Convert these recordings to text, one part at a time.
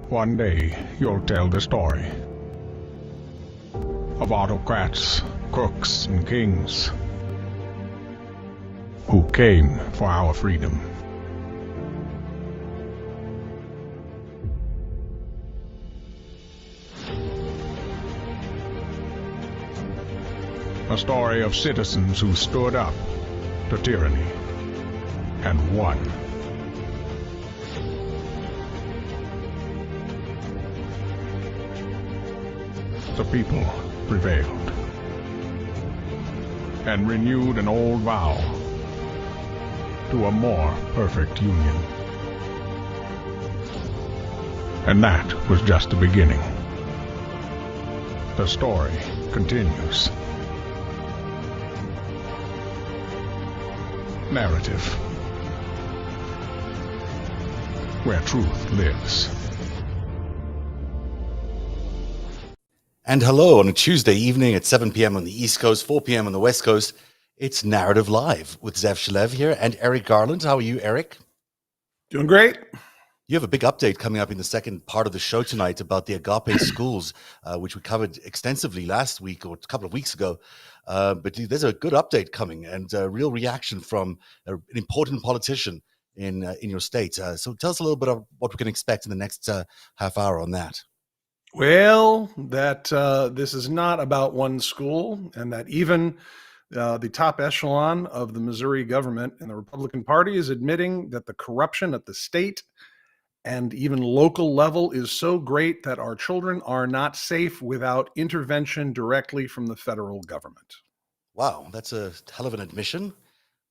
One day, you'll tell the story of autocrats, crooks, and kings who came for our freedom. A story of citizens who stood up to tyranny and won. The people prevailed and renewed an old vow to a more perfect union. And that was just the beginning. The story continues. Narrative, where truth lives. And hello on a Tuesday evening at 7 p.m. on the East Coast, 4 p.m. on the West Coast. It's Narrative Live with Zev Shalev here and Eric Garland. How are you, Eric? Doing great. You have a big update coming up in the second part of the show tonight about the Agape schools, which we covered extensively last week or a couple of weeks ago. But there's a good update coming and a real reaction from an important politician in your state. So tell us a little bit of what we can expect in the next half hour on that. Well, that this is not about one school, and that even the top echelon of the Missouri government and the Republican Party is admitting that the corruption at the state and even local level is so great that our children are not safe without intervention directly from the federal government. Wow, that's a hell of an admission.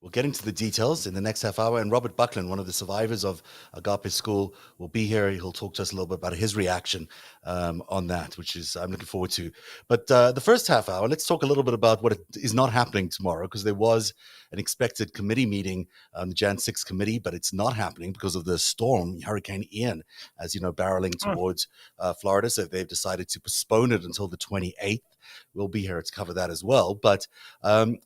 We'll get into the details in the next half hour. And Robert Buckland, one of the survivors of Agape School, will be here. He'll talk to us a little bit about his reaction on that, which is I'm looking forward to. But the first half hour, let's talk a little bit about what is not happening tomorrow, because there was an expected committee meeting, the Jan 6 committee, but it's not happening because of the storm, Hurricane Ian, as you know, barreling towards Florida. So they've decided to postpone it until the 28th. We'll be here to cover that as well. But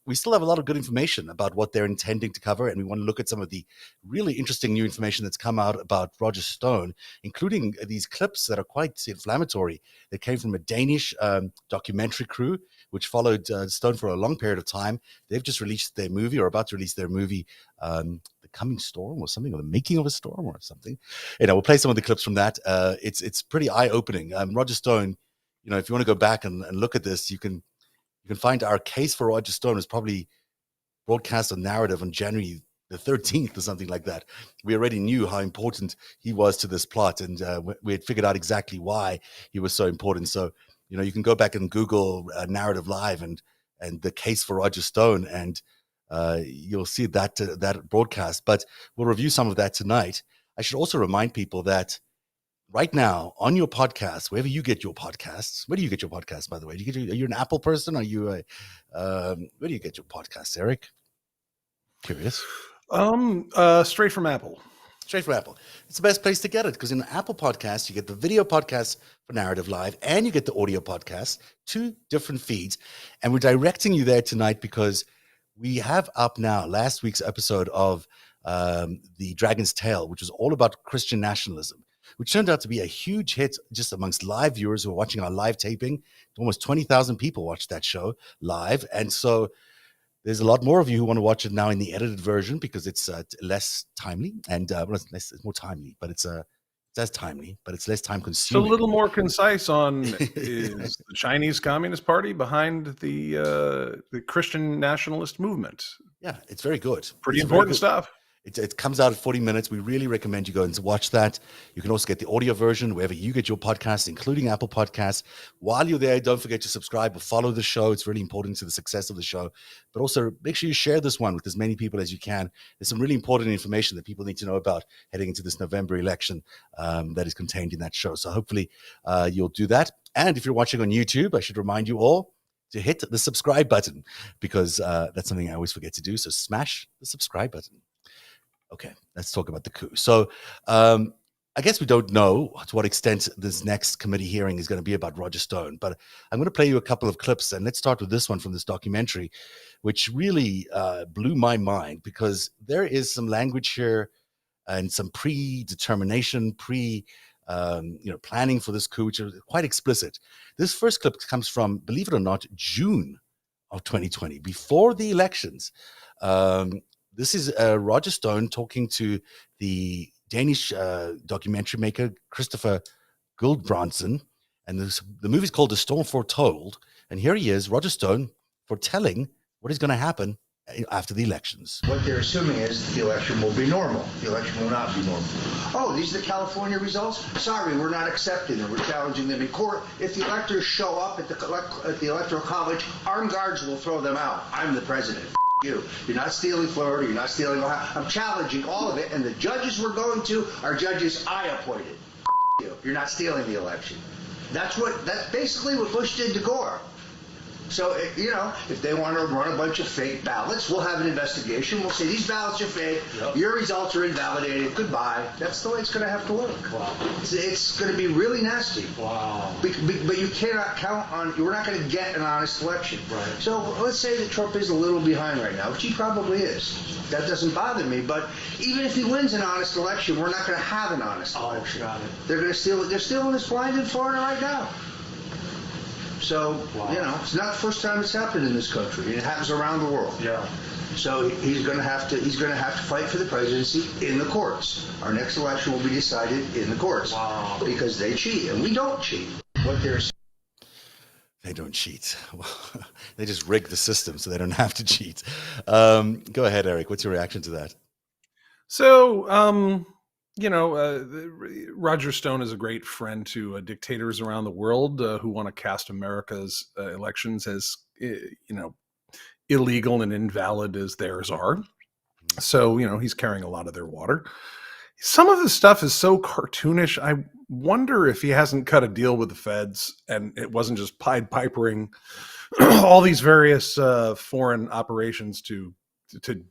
we still have a lot of good information about what they're intending to cover. And we want to look at some of the really interesting new information that's come out about Roger Stone, including these clips that are quite inflammatory. They came from a Danish documentary crew, which followed Stone for a long period of time. They've just released their movie or about to release their movie, The Coming Storm or something, or The Making of a Storm or something. We'll play some of the clips from that. It's pretty eye-opening. Roger Stone, if you want to go back and look at this, you can find our case for Roger Stone was probably broadcast on Narrative on January the 13th or something like that. We already knew how important he was to this plot, and we had figured out exactly why he was so important. So, you can go back and Google Narrative Live and the case for Roger Stone, and you'll see that broadcast. But we'll review some of that tonight. I should also remind people that right now on your podcast, wherever you get your podcasts, where do you get your podcasts, by the way? Are you an Apple person? Are you where do you get your podcasts, Eric? Curious. Straight from Apple. Straight from Apple. It's the best place to get it, because in Apple Podcasts, you get the video podcast for Narrative Live and you get the audio podcast, 2 different feeds. And we're directing you there tonight because we have up now last week's episode of The Dragon's Tail, which was all about Christian nationalism, which turned out to be a huge hit just amongst live viewers who are watching our live taping. Almost 20,000 people watched that show live. And so there's a lot more of you who want to watch it now in the edited version because it's less timely and it's more timely, but it's as timely, but it's less time consuming. So a little more concise on is the Chinese Communist Party behind the Christian nationalist movement. Yeah, it's very good. Pretty important stuff. It comes out at 40 minutes. We really recommend you go and watch that. You can also get the audio version wherever you get your podcasts, including Apple Podcasts. While you're there, don't forget to subscribe or follow the show. It's really important to the success of the show. But also make sure you share this one with as many people as you can. There's some really important information that people need to know about heading into this November election that is contained in that show. So hopefully you'll do that. And if you're watching on YouTube, I should remind you all to hit the subscribe button, because that's something I always forget to do. So smash the subscribe button. Okay, let's talk about the coup. So I guess we don't know to what extent this next committee hearing is going to be about Roger Stone, but I'm going to play you a couple of clips, and let's start with this one from this documentary, which really blew my mind, because there is some language here and some predetermination, planning for this coup, which are quite explicit. This first clip comes from, believe it or not, June of 2020, before the elections. This is Roger Stone talking to the Danish documentary maker Christopher Guldbrandsen, and the movie's called The Storm Foretold. And here he is, Roger Stone, foretelling what is going to happen after the elections. What they're assuming is the election will be normal. The election will not be normal. Oh, these are the California results? Sorry, we're not accepting them. We're challenging them in court. If the electors show up at the Electoral College, armed guards will throw them out. I'm the president. You. You're not stealing Florida. You're not stealing Ohio. I'm challenging all of it. And the judges we're going to are judges I appointed. You. You're not stealing the election. That's basically what Bush did to Gore. So, if they want to run a bunch of fake ballots, we'll have an investigation. We'll say these ballots are fake. Yep. Your results are invalidated. Goodbye. That's the way it's going to have to work. Wow. It's going to be really nasty. Wow. But you cannot count on, we're not going to get an honest election. Right. So let's say that Trump is a little behind right now, which he probably is. That doesn't bother me. But even if he wins an honest election, we're not going to have an honest election. Got it. They're going to steal it. They're stealing this blind in Florida right now. So, wow. It's not the first time it's happened in this country. It happens around the world. Yeah. So he's going to have to fight for the presidency in the courts. Our next election will be decided in the courts. Wow. Because they cheat, and we don't cheat. They don't cheat. They just rig the system so they don't have to cheat. Go ahead, Eric. What's your reaction to that? So, Roger Stone is a great friend to dictators around the world who want to cast America's elections as, illegal and invalid as theirs are. So, he's carrying a lot of their water. Some of the stuff is so cartoonish. I wonder if he hasn't cut a deal with the feds and it wasn't just Pied Pipering all these various foreign operations to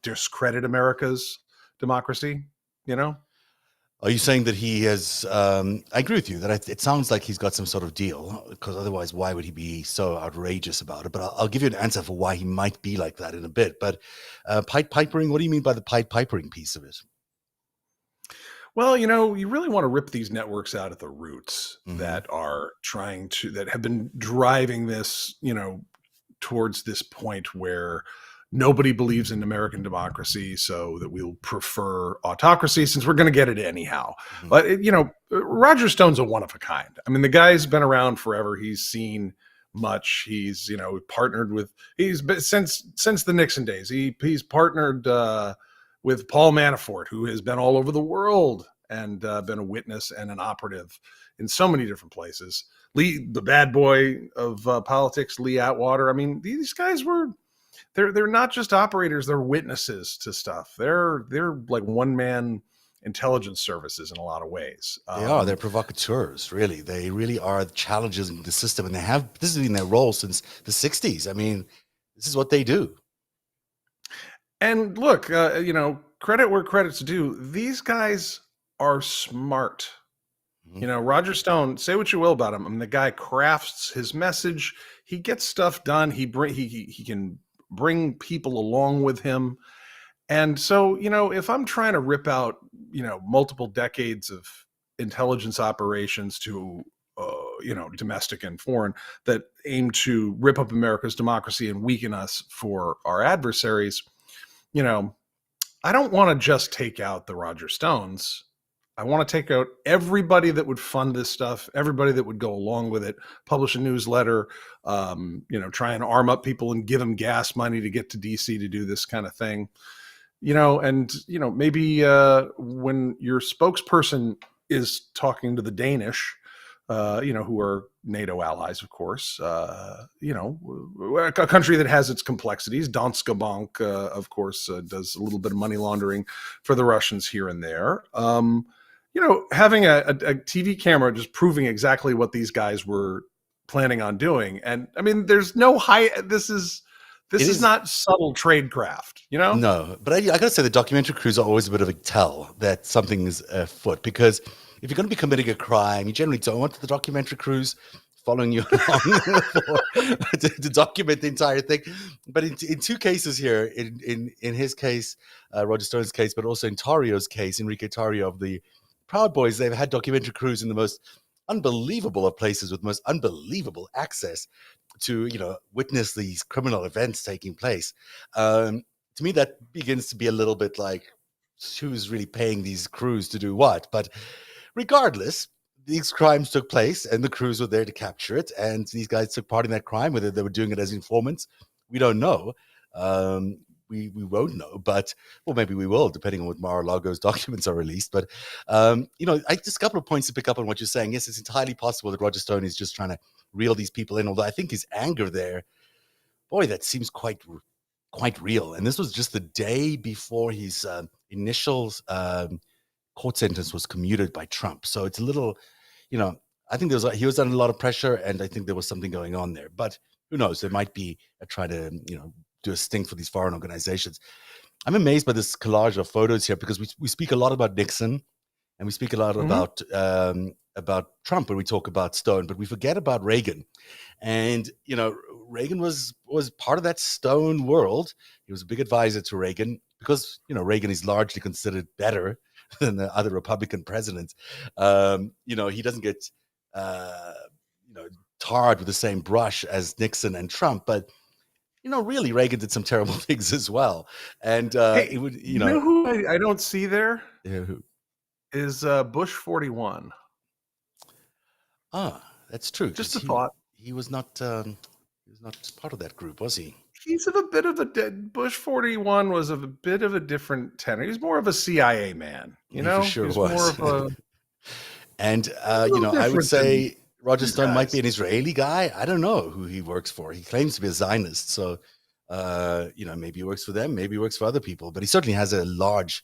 discredit America's democracy, Are you saying that he has, I agree with you that it sounds like he's got some sort of deal, because otherwise why would he be so outrageous about it? But I'll give you an answer for why he might be like that in a bit. But Pied Pipering, what do you mean by the Pied Pipering piece of it? Well, you really want to rip these networks out at the roots that are that have been driving this, towards this point where nobody believes in American democracy, so that we'll prefer autocracy since we're going to get it anyhow. But, Roger Stone's a one of a kind. I mean, the guy's been around forever. He's seen much. He's, partnered with, since the Nixon days, he's partnered with Paul Manafort, who has been all over the world and been a witness and an operative in so many different places. Lee, the bad boy of politics, Lee Atwater. I mean, these guys they're not just operators, they're witnesses to stuff. They're like one-man intelligence services in a lot of ways. They're provocateurs, really. They really are challenging the system, and this has been their role since the 60s. I mean, this is what they do. And look, credit where credit's due. These guys are smart. Roger Stone, say what you will about him. I mean, the guy crafts his message. He gets stuff done. He can bring people along with him. And so, if I'm trying to rip out, multiple decades of intelligence operations to, domestic and foreign, that aim to rip up America's democracy and weaken us for our adversaries, I don't want to just take out the Roger Stones. I want to take out everybody that would fund this stuff, everybody that would go along with it, publish a newsletter, try and arm up people and give them gas money to get to DC to do this kind of thing. Maybe when your spokesperson is talking to the Danish, who are NATO allies, of course, a country that has its complexities. Danske Bank, of course, does a little bit of money laundering for the Russians here and there. Having a TV camera just proving exactly what these guys were planning on doing. And I mean, there's no this is not subtle tradecraft, No, but I got to say the documentary crews are always a bit of a tell that something is afoot, because if you're going to be committing a crime, you generally don't want the documentary crews following you along to document the entire thing. But in two cases here, in his case, Roger Stone's case, but also in Tarrio's case, Enrique Tarrio of the Proud Boys, they've had documentary crews in the most unbelievable of places with most unbelievable access to, witness these criminal events taking place. To me, that begins to be a little bit like who's really paying these crews to do what. But regardless, these crimes took place and the crews were there to capture it. And these guys took part in that crime, whether they were doing it as informants, we don't know. We won't know, but, well, maybe we will, depending on what Mar-a-Lago's documents are released. But, just a couple of points to pick up on what you're saying. Yes, it's entirely possible that Roger Stone is just trying to reel these people in, although I think his anger there, boy, that seems quite real. And this was just the day before his initial court sentence was commuted by Trump. So it's a little, I think he was under a lot of pressure, and I think there was something going on there. But who knows? There might be a try to, do a sting for these foreign organizations. I'm amazed by this collage of photos here, because we speak a lot about Nixon and we speak a lot about Trump when we talk about Stone, but we forget about Reagan. And, Reagan was part of that Stone world. He was a big advisor to Reagan because, Reagan is largely considered better than the other Republican presidents. He doesn't get, tarred with the same brush as Nixon and Trump, but really, Reagan did some terrible things as well. And Hey, it would, you know who I don't see there who? is Bush 41. That's true. Just 'cause a thought. He was not part of that group, was he? He's of a bit of a Bush 41 was of a bit of a different tenor. He's more of a CIA man, He for sure He's was. more of a And little I would different say Roger these Stone might guys. be an Israeli guy. I don't know who he works for. He claims to be a Zionist, so maybe he works for them, maybe he works for other people. But he certainly has a large,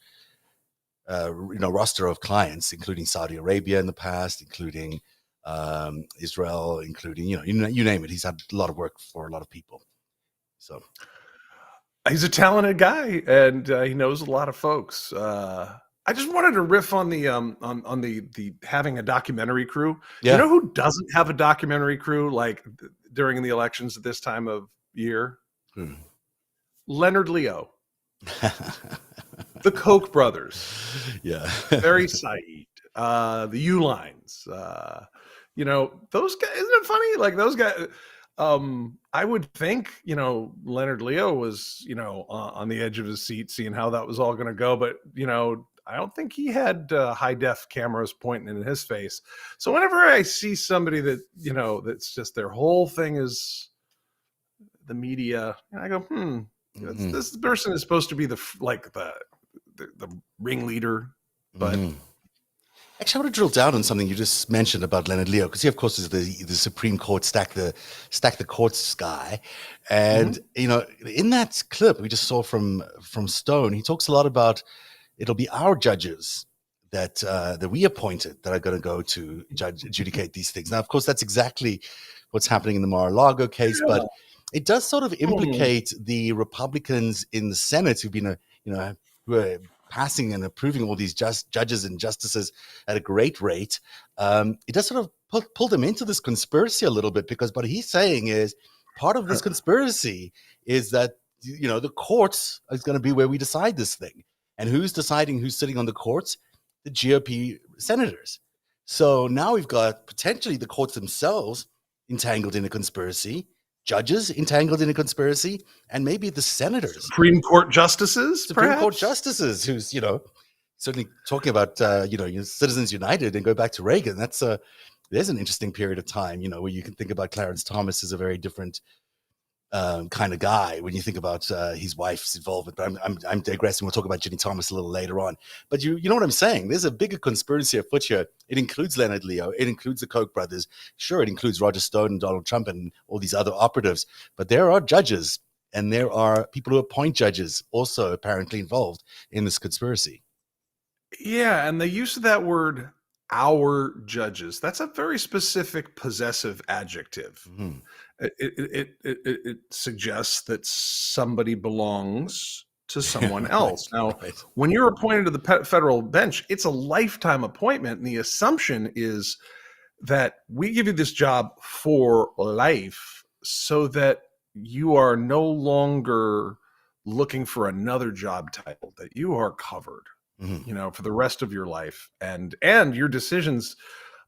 roster of clients, including Saudi Arabia in the past, including Israel, including you name it. He's had a lot of work for a lot of people. So He's a talented guy, and he knows a lot of folks. I just wanted to riff on the on the having a documentary crew. Yeah. You know who doesn't have a documentary crew like during the elections at this time of year? Leonard Leo, the Koch brothers, yeah. Barry Said, the U-Lines. Those guys. Isn't it funny? Like those guys. I would think, Leonard Leo was, on the edge of his seat, seeing how that was all going to go. But, I don't think he had high def cameras pointing in his face. So whenever I see somebody that, that's just their whole thing is the media, I go, this person is supposed to be the ringleader, but. Actually, I want to drill down on something you just mentioned about Leonard Leo, because he, of course, is the Supreme Court stack the courts guy, and in that clip we just saw from Stone, he talks a lot about it'll be our judges that we appointed that are going to go to adjudicate these things. Now, of course, that's exactly what's happening in the Mar-a-Lago case, but it does sort of implicate the Republicans in the Senate who've been who are passing and approving all these judges and justices at a great rate. It does sort of pull them into this conspiracy a little bit, because what he's saying is part of this conspiracy is that the courts is going to be where we decide this thing. And who's deciding who's sitting on the courts? The GOP senators. So now we've got potentially the courts themselves entangled in a conspiracy, judges entangled in a conspiracy, and maybe the senators. Supreme Court justices, Supreme Court justices, who's, certainly talking about, Citizens United and go back to Reagan. There's an interesting period of time, where you can think about Clarence Thomas as a very different kind of guy when you think about his wife's involvement. But I'm digressing. We'll talk about Ginni Thomas a little later on. But you know what I'm saying? There's a bigger conspiracy afoot here. It includes Leonard Leo. It includes the Koch brothers. Sure, it includes Roger Stone and Donald Trump and all these other operatives. But there are judges and there are people who appoint judges also apparently involved in this conspiracy. Yeah, and the use of that word, our judges, that's a very specific possessive adjective. Mm-hmm. It suggests that somebody belongs to someone else. Now, when you're appointed to the federal bench, it's a lifetime appointment, and the assumption is that we give you this job for life so that you are no longer looking for another job title, that you are covered. Mhm. for the rest of your life, and your decisions,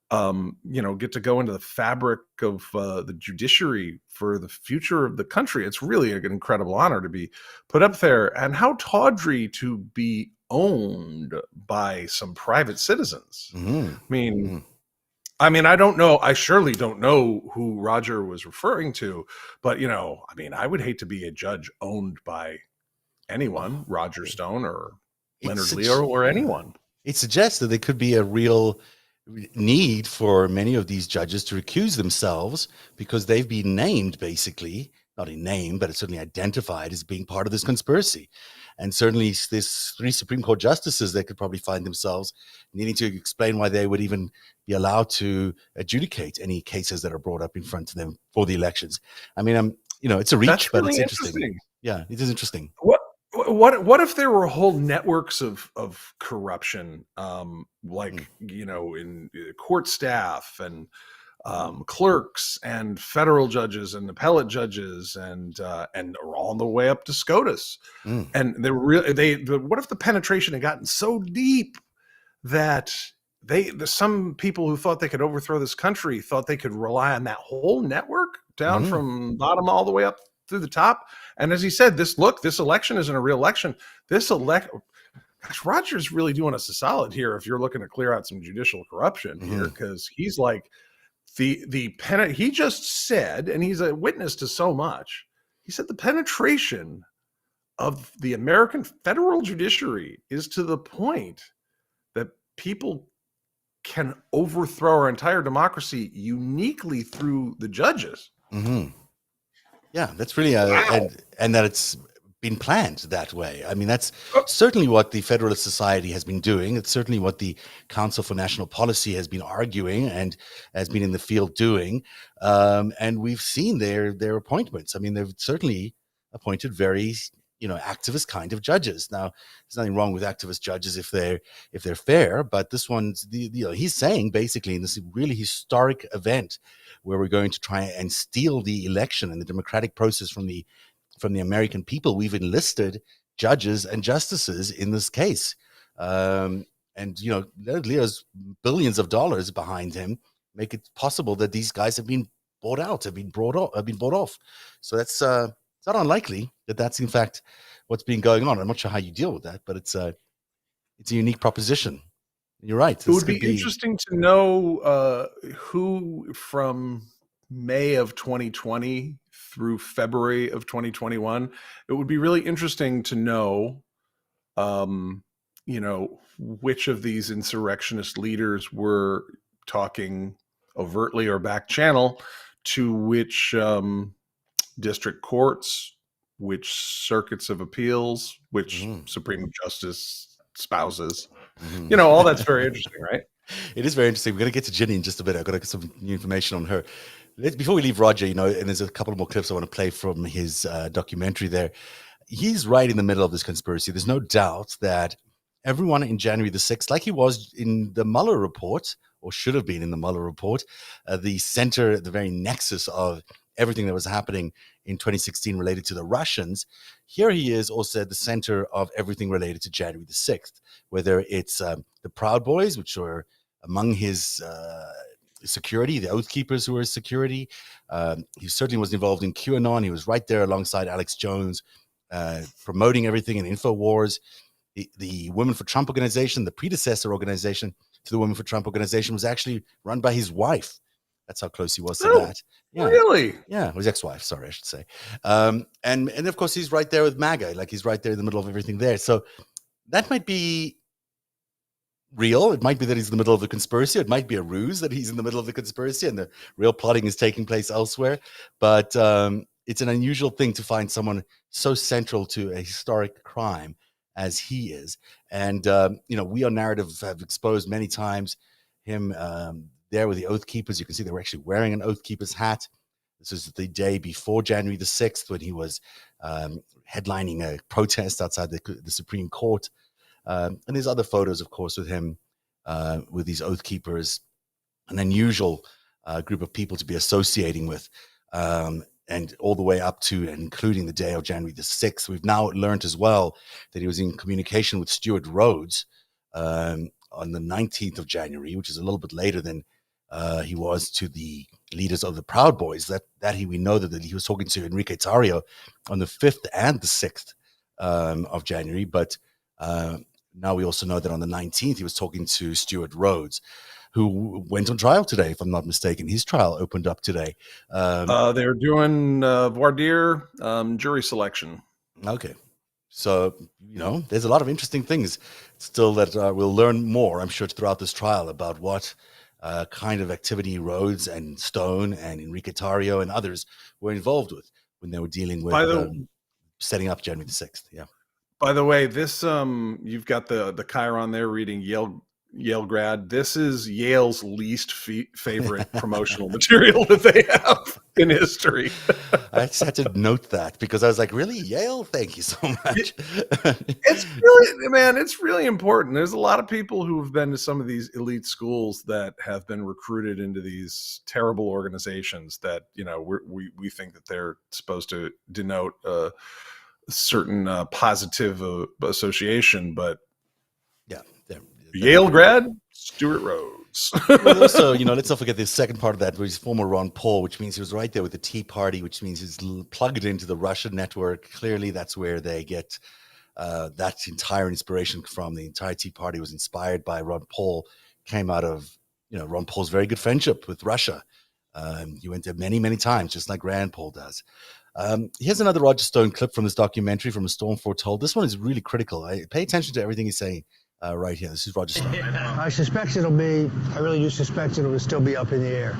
get to go into the fabric of the judiciary for the future of the country. It's really an incredible honor to be put up there, and how tawdry to be owned by some private citizens. Mhm. I mean, Mhm. I don't know. I surely don't know who Roger was referring to, but I would hate to be a judge owned by anyone, Oh, Roger Stone or it's Leonard such, Leo or yeah. anyone. It suggests that there could be a real need for many of these judges to recuse themselves because they've been named, basically, not in name, but it's certainly identified as being part of this conspiracy. And certainly there's 3 Supreme Court justices that could probably find themselves needing to explain why they would even be allowed to adjudicate any cases that are brought up in front of them for the elections. I mean, it's a reach, That's but it's really interesting. interesting. Yeah, it is interesting. What if there were whole networks of corruption, Mm. like in court staff and clerks and federal judges and appellate judges and all the way up to SCOTUS, Mm. and what if the penetration had gotten so deep that some people who thought they could overthrow this country thought they could rely on that whole network down Mhm. from bottom all the way up through the top. And as he said, this election isn't a real election. Gosh, Roger's really doing us a solid here if you're looking to clear out some judicial corruption here, Mhm. because he's like he just said, and he's a witness to so much. He said the penetration of the American federal judiciary is to the point that people can overthrow our entire democracy uniquely through the judges. Mhm. Yeah, that's really Wow. and that it's been planned that way. I mean, that's Oh, certainly what the Federalist Society has been doing. It's certainly what the Council for National Policy has been arguing and has been in the field doing. And we've seen their appointments. I mean, they've certainly appointed very activist kind of judges. Now, there's nothing wrong with activist judges if they're fair, but this one's he's saying basically in this really historic event where we're going to try and steal the election and the democratic process from the American people. We've enlisted judges and justices in this case. And Leo's billions of dollars behind him make it possible that these guys have been bought out, have been bought off. So that's it's not unlikely that that's in fact what's been going on. I'm not sure how you deal with that, but it's a unique proposition. You're right. it This would could be be. interesting to know who from May of 2020 through February of 2021. It would be really interesting to know, um, which of these insurrectionist leaders were talking overtly or back channel to which district courts, which circuits of appeals, which Mhm, Supreme Justice spouses. mhm. All that's very interesting, right? It is very interesting. We're going to get to Ginny in just a bit. I've got to get some new information on her. Before we leave Roger, and there's a couple more clips I want to play from his documentary there. He's right in the middle of this conspiracy. There's no doubt that everyone in January the 6th, like he was in the Mueller report, or should have been in the Mueller report, the center, the very nexus of everything that was happening in 2016 related to the Russians. Here he is also at the center of everything related to January the 6th, whether it's the Proud Boys, which were among his security, the Oath Keepers who were his security. He certainly was involved in QAnon. He was right there alongside Alex Jones, promoting everything in InfoWars. The Women for Trump organization, the predecessor organization to the Women for Trump organization, was actually run by his wife. That's how close he was to Oh, that. Yeah. really? Yeah, his ex-wife, sorry, I should say. And of course, he's right there with MAGA, like he's right there in the middle of everything there. So that might be real. It might be that he's in the middle of the conspiracy. It might be a ruse that he's in the middle of the conspiracy and the real plotting is taking place elsewhere. But it's an unusual thing to find someone so central to a historic crime as he is. And, we on Narrative have exposed many times him there with the Oath Keepers. You can see they were actually wearing an Oath Keepers hat. This was the day before January the 6th when he was headlining a protest outside the Supreme Court. And there's other photos, of course, with him, with these Oath Keepers, an unusual group of people to be associating with, and all the way up to and including the day of January the 6th. We've now learned as well that he was in communication with Stuart Rhodes, on the 19th of January, which is a little bit later than he was to the leaders of the Proud Boys. We know that he was talking to Enrique Tarrio on the 5th and the 6th of January. But now we also know that on the 19th, he was talking to Stuart Rhodes, who went on trial today, if I'm not mistaken. His trial opened up today. They're doing voir dire jury selection. Okay. So, there's a lot of interesting things still that we'll learn more, I'm sure, throughout this trial about what kind of activity Rhodes and Stone and Enrique Tarrio and others were involved with when they were dealing with setting up January the 6th. Yeah. By the way, this you've got the Chiron there reading Yale grad. This is Yale's least favorite promotional material that they have in history. I just had to note that because I was like, really, Yale? Thank you so much. It's really important. There's a lot of people who have been to some of these elite schools that have been recruited into these terrible organizations that, we think that they're supposed to denote a certain positive association, but yeah. Yale grad, Stuart Rhodes. Well, also, let's not forget the second part of that, which is former Ron Paul, which means he was right there with the Tea Party, which means he's plugged into the Russian network. Clearly, that's where they get that entire inspiration from. The entire Tea Party was inspired by Ron Paul, came out of, Ron Paul's very good friendship with Russia. He went there many, many times, just like Rand Paul does. Here's another Roger Stone clip from this documentary, From a Storm Foretold. This one is really critical. I pay attention to everything he's saying. Right here. This is Roger Stone. I really do suspect it'll still be up in the air.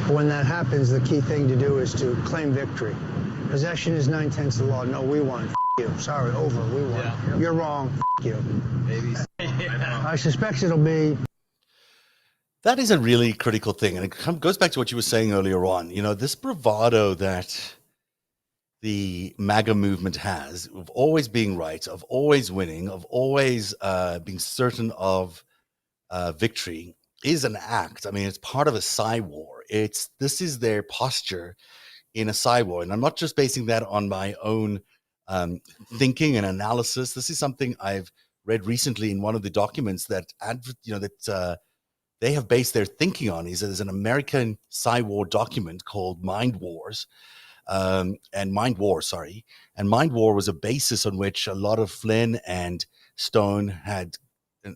But when that happens, the key thing to do is to claim victory. Possession is 9/10 of the law. No, we won. You. Sorry, over. We won. Yeah. You're wrong. You. Maybe. I suspect it'll be. That is a really critical thing. And it goes back to what you were saying earlier on. This bravado that the MAGA movement has of always being right, of always winning, of always being certain of victory is an act. I mean, it's part of a psy war. This is their posture in a psy war. And I'm not just basing that on my own thinking and analysis. This is something I've read recently in one of the documents that they have based their thinking on. There's an American psy war document called Mind War, and Mind War was a basis on which a lot of Flynn and Stone had,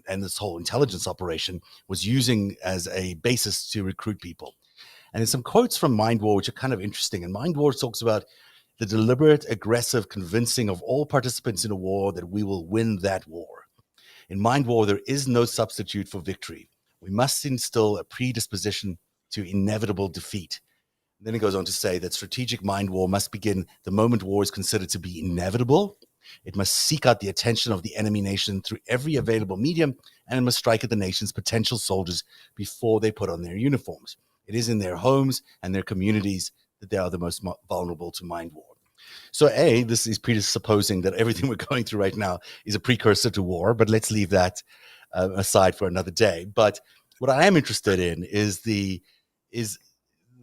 and this whole intelligence operation was using as a basis to recruit people. And there's some quotes from Mind War which are kind of interesting. And Mind War talks about the deliberate, aggressive convincing of all participants in a war that we will win that war. In Mind War, there is no substitute for victory. We must instill a predisposition to inevitable defeat. Then it goes on to say that strategic mind war must begin the moment war is considered to be inevitable. It must seek out the attention of the enemy nation through every available medium, and it must strike at the nation's potential soldiers before they put on their uniforms. It is in their homes and their communities that they are the most vulnerable to mind war. So this is presupposing that everything we're going through right now is a precursor to war, but let's leave that aside for another day. But what I am interested in is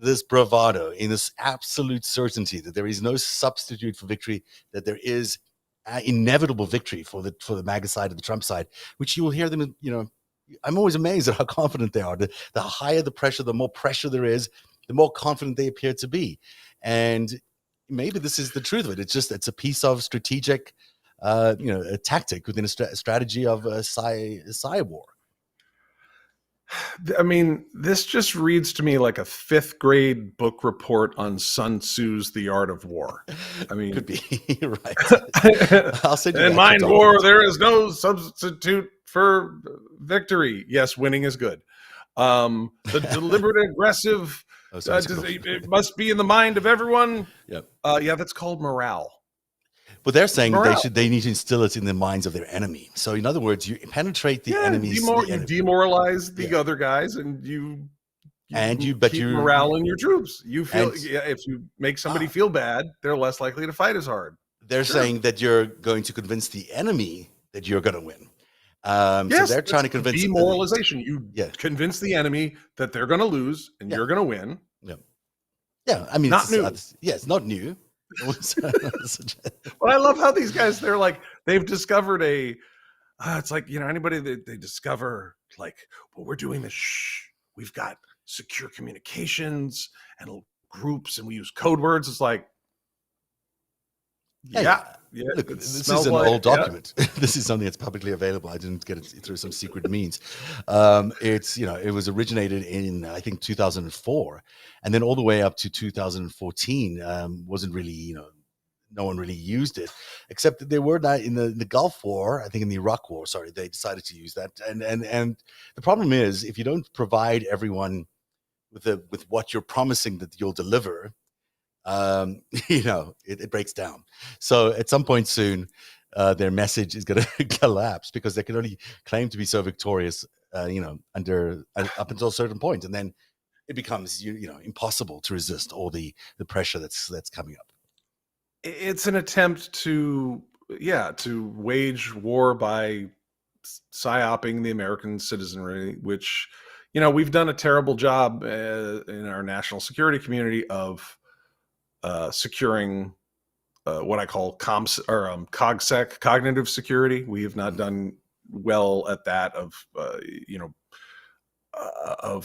this bravado, in this absolute certainty that there is no substitute for victory, that there is inevitable victory for the MAGA side of the Trump side, which you will hear them, I'm always amazed at how confident they are. The higher the pressure, the more pressure there is, the more confident they appear to be. And maybe this is the truth of it. It's a piece of strategic, a tactic within a strategy of a psy war. I mean, this just reads to me like a 5th grade book report on Sun Tzu's The Art of War. I mean, could be right. I'll send you in Mind War, there is no substitute for victory. Yes, winning is good. The deliberate, aggressive, it must be in the mind of everyone. Yep. That's called morale. But they're saying they need to instill it in the minds of their enemy. So in other words, you penetrate the enemy's. You demoralize the other guys, and you keep morale in your troops. You feel if you make somebody feel bad, they're less likely to fight as hard. They're saying that you're going to convince the enemy that you're going to win. So they're trying to convince demoralization. You convince the enemy that they're going to lose and you're going to win. Yeah. I mean, not new. It's not new. Well, I love how these guys, they've discovered a It's like, anybody that they discover, like, well, we're doing this. Shh, we've got secure communications and groups, and we use code words. It's like, yeah. Look, It this is smells an like, old document. This is something that's publicly available. I didn't get it through some secret means. It was originated in, I think, 2004, and then all the way up to 2014 wasn't really, no one really used it, except that they were not in the Gulf War. I think in the Iraq War, sorry, they decided to use that. And the problem is, if you don't provide everyone with what you're promising that you'll deliver, it breaks down. So at some point soon, their message is going to collapse because they can only claim to be so victorious, up until a certain point, and then it becomes impossible to resist all the pressure that's coming up. It's an attempt to wage war by psyoping the American citizenry, which we've done a terrible job in our national security community of securing what I call CogSec, cognitive security. We have not done well at that of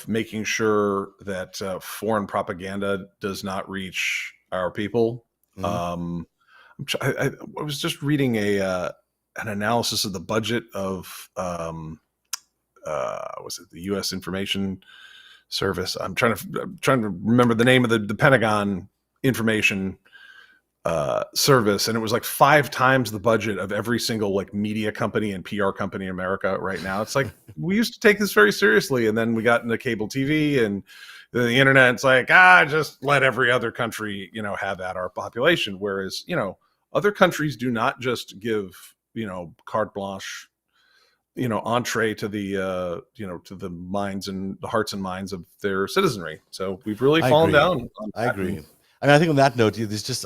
making sure that foreign propaganda does not reach our people. I was just reading an analysis of the budget of was it the U.S. Information Service? I'm trying to remember the name of the Pentagon Information Service, and it was like 5 times the budget of every single media company and PR company in America right now. It's like, we used to take this very seriously, and then we got into cable TV and the internet. It's like, just let every other country have at our population, whereas other countries do not just give carte blanche entree to the to the minds and the hearts and minds of their citizenry. So we've really fallen down on I agree. I mean, I think on that note, there's just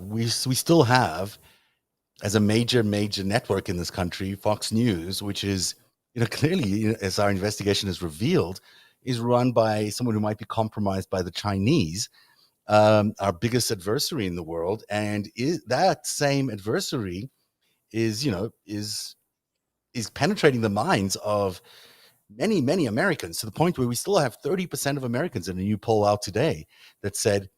we still have, as a major network in this country, Fox News, which is clearly, as our investigation has revealed, is run by someone who might be compromised by the Chinese, our biggest adversary in the world, and that same adversary is penetrating the minds of many Americans, to the point where we still have 30% of Americans in a new poll out today that said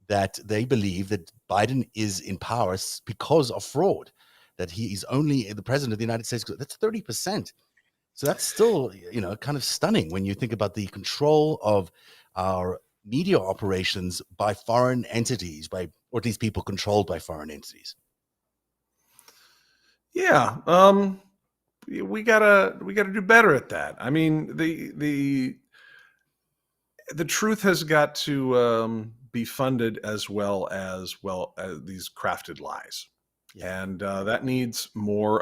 that they believe that Biden is in power because of fraud, that he is only the president of the United States. That's 30%. So that's still, kind of stunning when you think about the control of our media operations by foreign entities, or at least people controlled by foreign entities. Yeah. We gotta do better at that. I mean, the truth has got to be funded as well as these crafted lies, and that needs more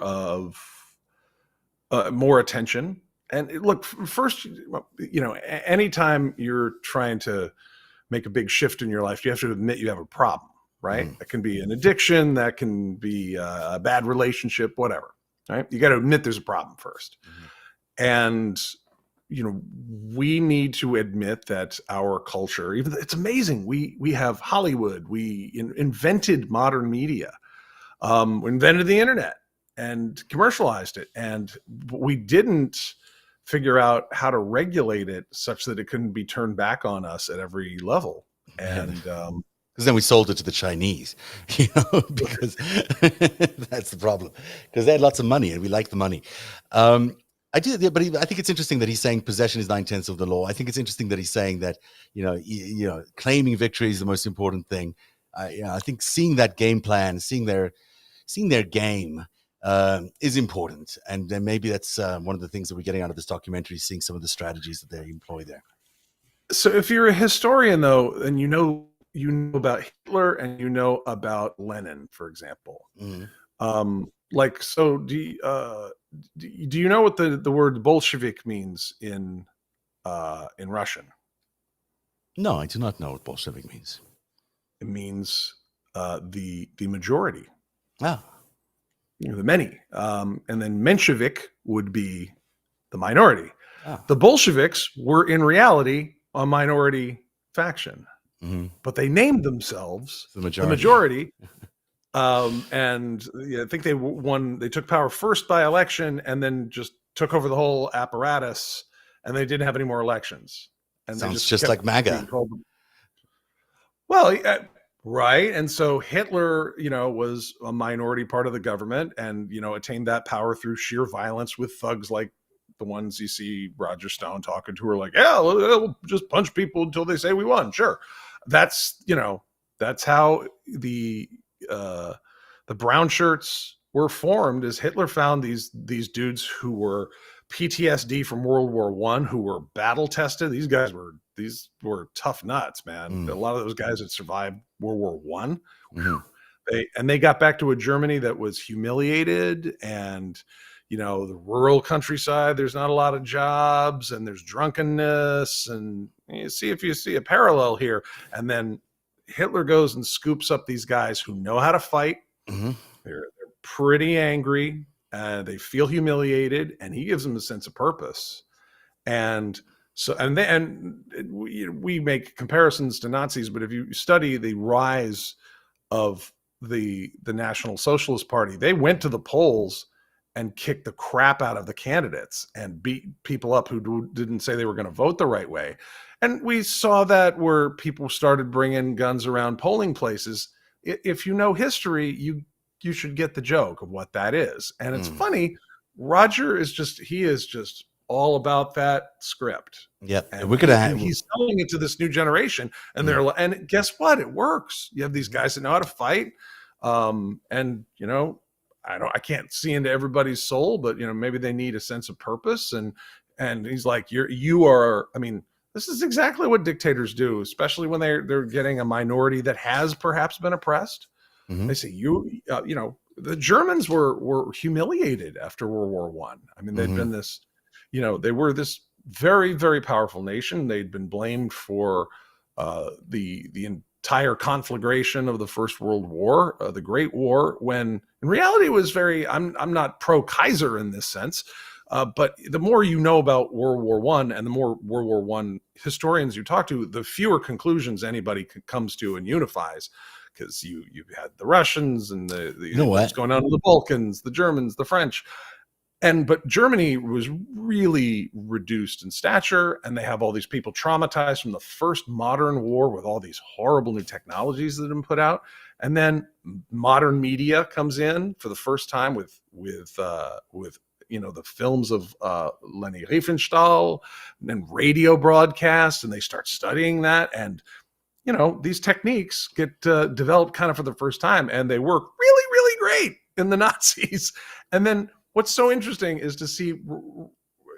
attention. And look, first, anytime you're trying to make a big shift in your life, you have to admit you have a problem, right? That can be an addiction, that can be a bad relationship, whatever. Right? You got to admit there's a problem first. And, we need to admit that our culture, it's amazing. We have Hollywood. We invented modern media. We invented the internet and commercialized it. And we didn't figure out how to regulate it such that it couldn't be turned back on us at every level. And, because then we sold it to the Chinese, because that's the problem. Because they had lots of money, and we like the money. I think it's interesting that he's saying possession is 9/10 of the law. I think it's interesting that he's saying that claiming victory is the most important thing. I think seeing that game plan, seeing their game is important, and then maybe that's one of the things that we're getting out of this documentary, seeing some of the strategies that they employ there. So, if you're a historian, though, and you know about Hitler and about Lenin, for example. So do you know what the word Bolshevik means in Russian? No, I do not know what Bolshevik means. It means the majority. The many. And then Menshevik would be the minority. The Bolsheviks were in reality a minority faction. But they named themselves the majority And I think they won. They took power first by election, and then just took over the whole apparatus. And they didn't have any more elections. And Sounds just like MAGA. Well, right. And so Hitler, was a minority part of the government, and attained that power through sheer violence with thugs like the ones you see Roger Stone talking to, are like, yeah, we'll just punch people until they say we won. Sure. That's how the brown shirts were formed, as Hitler found these dudes who were PTSD from World War I, who were battle tested. These were tough nuts, man. A lot of those guys had survived World War I. They got back to a Germany that was humiliated, and the rural countryside, there's not a lot of jobs, and there's drunkenness, and you see a parallel here. And then Hitler goes and scoops up these guys who know how to fight. They're pretty angry. They feel humiliated, and he gives them a sense of purpose. And so, we make comparisons to Nazis, but if you study the rise of the National Socialist Party, they went to the polls and kicked the crap out of the candidates and beat people up who didn't say they were going to vote the right way. And we saw that where people started bringing guns around polling places. If you know history, you should get the joke of what that is. And it's funny, Roger is just all about that script. Yep. And he's selling it to this new generation, and and guess what? It works. You have these guys that know how to fight. And I can't see into everybody's soul, but maybe they need a sense of purpose. And he's like, you are, this is exactly what dictators do, especially when they're getting a minority that has perhaps been oppressed. They say, the Germans were humiliated after World War I. They'd been this, they were this very, very powerful nation. They'd been blamed for the entire conflagration of the First World War, the Great War, when in reality it was very, I'm not pro-Kaiser in this sense, but the more you know about World War I and the more World War I historians you talk to, the fewer conclusions anybody comes to and unifies. Because you had the Russians and what's going on in the Balkans, the Germans, the French. But Germany was really reduced in stature, and they have all these people traumatized from the first modern war with all these horrible new technologies that have been put out. And then modern media comes in for the first time with the films of Leni Riefenstahl and radio broadcasts, and they start studying that. And these techniques get developed kind of for the first time, and they work really, really great in the Nazis. And then what's so interesting is to see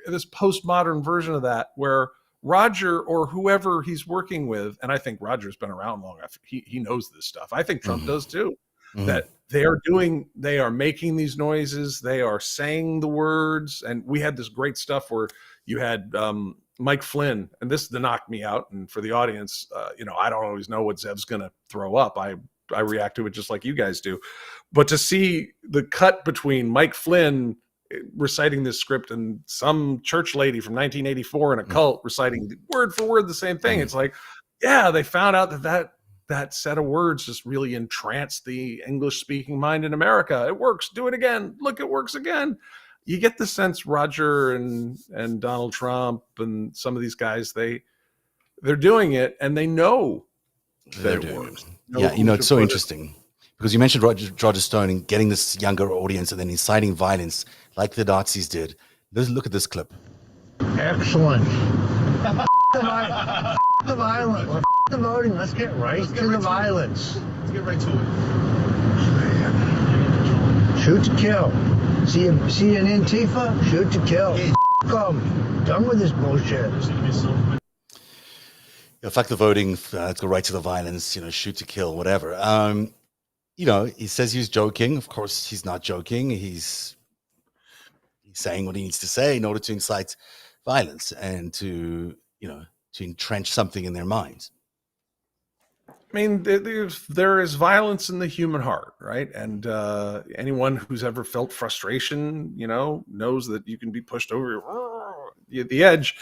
this postmodern version of that, where Roger or whoever he's working with, and I think Roger's been around long enough, he knows this stuff. I think Trump does too, that they are making these noises, they are saying the words. And we had this great stuff where you had Mike Flynn, and this to knock me out, and for the audience, I don't always know what Zev's going to throw up. I react to it just like you guys do, but to see the cut between Mike Flynn reciting this script and some church lady from 1984 in a cult reciting word for word the same thing, it's like, yeah, they found out that set of words just really entranced the English-speaking mind in America. It works. Do it again. Look, it works again. You get the sense Roger and Donald Trump and some of these guys, they're doing it, and they know that it works. Yeah, it's so interesting because you mentioned Roger Stone and getting this younger audience and then inciting violence like the Nazis did. Let's look at this clip. Excellent. The violence. The voting. Let's get right to the violence. Let's get right to it. Shoot to kill. See an Antifa? Shoot to kill. Come. Done with this bullshit. Fuck the voting. Let's go right to the violence. Shoot to kill. Whatever. He says he's joking. Of course, he's not joking. He's saying what he needs to say in order to incite violence and to entrench something in their minds. There is violence in the human heart, right? And anyone who's ever felt frustration, knows that you can be pushed over the edge.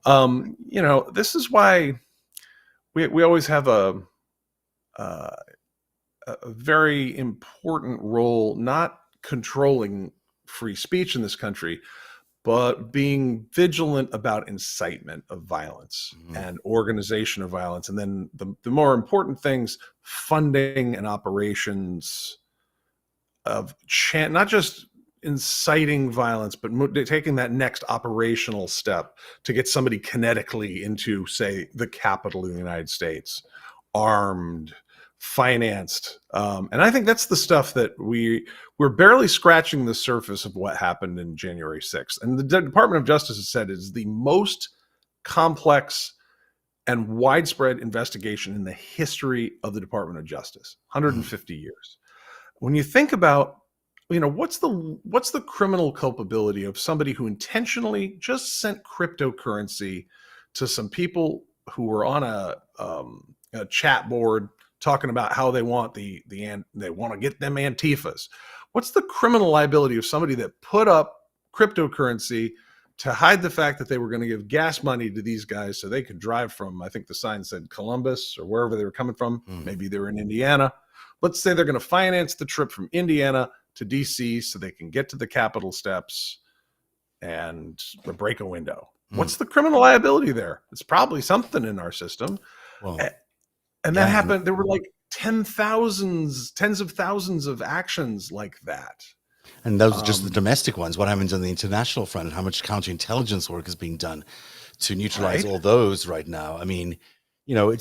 This is why we always have a a very important role, not controlling free speech in this country, but being vigilant about incitement of violence and organization of violence. And then the more important things, funding and operations of not just inciting violence, but taking that next operational step to get somebody kinetically into, say, the Capitol of the United States, armed, financed. And I think that's the stuff that we're barely scratching the surface of what happened in January 6th. And the Department of Justice has said it is the most complex and widespread investigation in the history of the Department of Justice, 150 years. When you think about, what's the criminal culpability of somebody who intentionally just sent cryptocurrency to some people who were on a chat board talking about how they want they want to get them Antifas? What's the criminal liability of somebody that put up cryptocurrency to hide the fact that they were going to give gas money to these guys so they could drive from, I think the sign said Columbus or wherever they were coming from. Maybe they were in Indiana. Let's say they're going to finance the trip from Indiana to DC so they can get to the Capitol steps and break a window. What's the criminal liability there? It's probably something in our system. Well, and that happened. There were like tens of thousands of actions like that. And those are just the domestic ones. What happens on the international front, and how much counterintelligence work is being done to neutralize all those right now? I mean, we're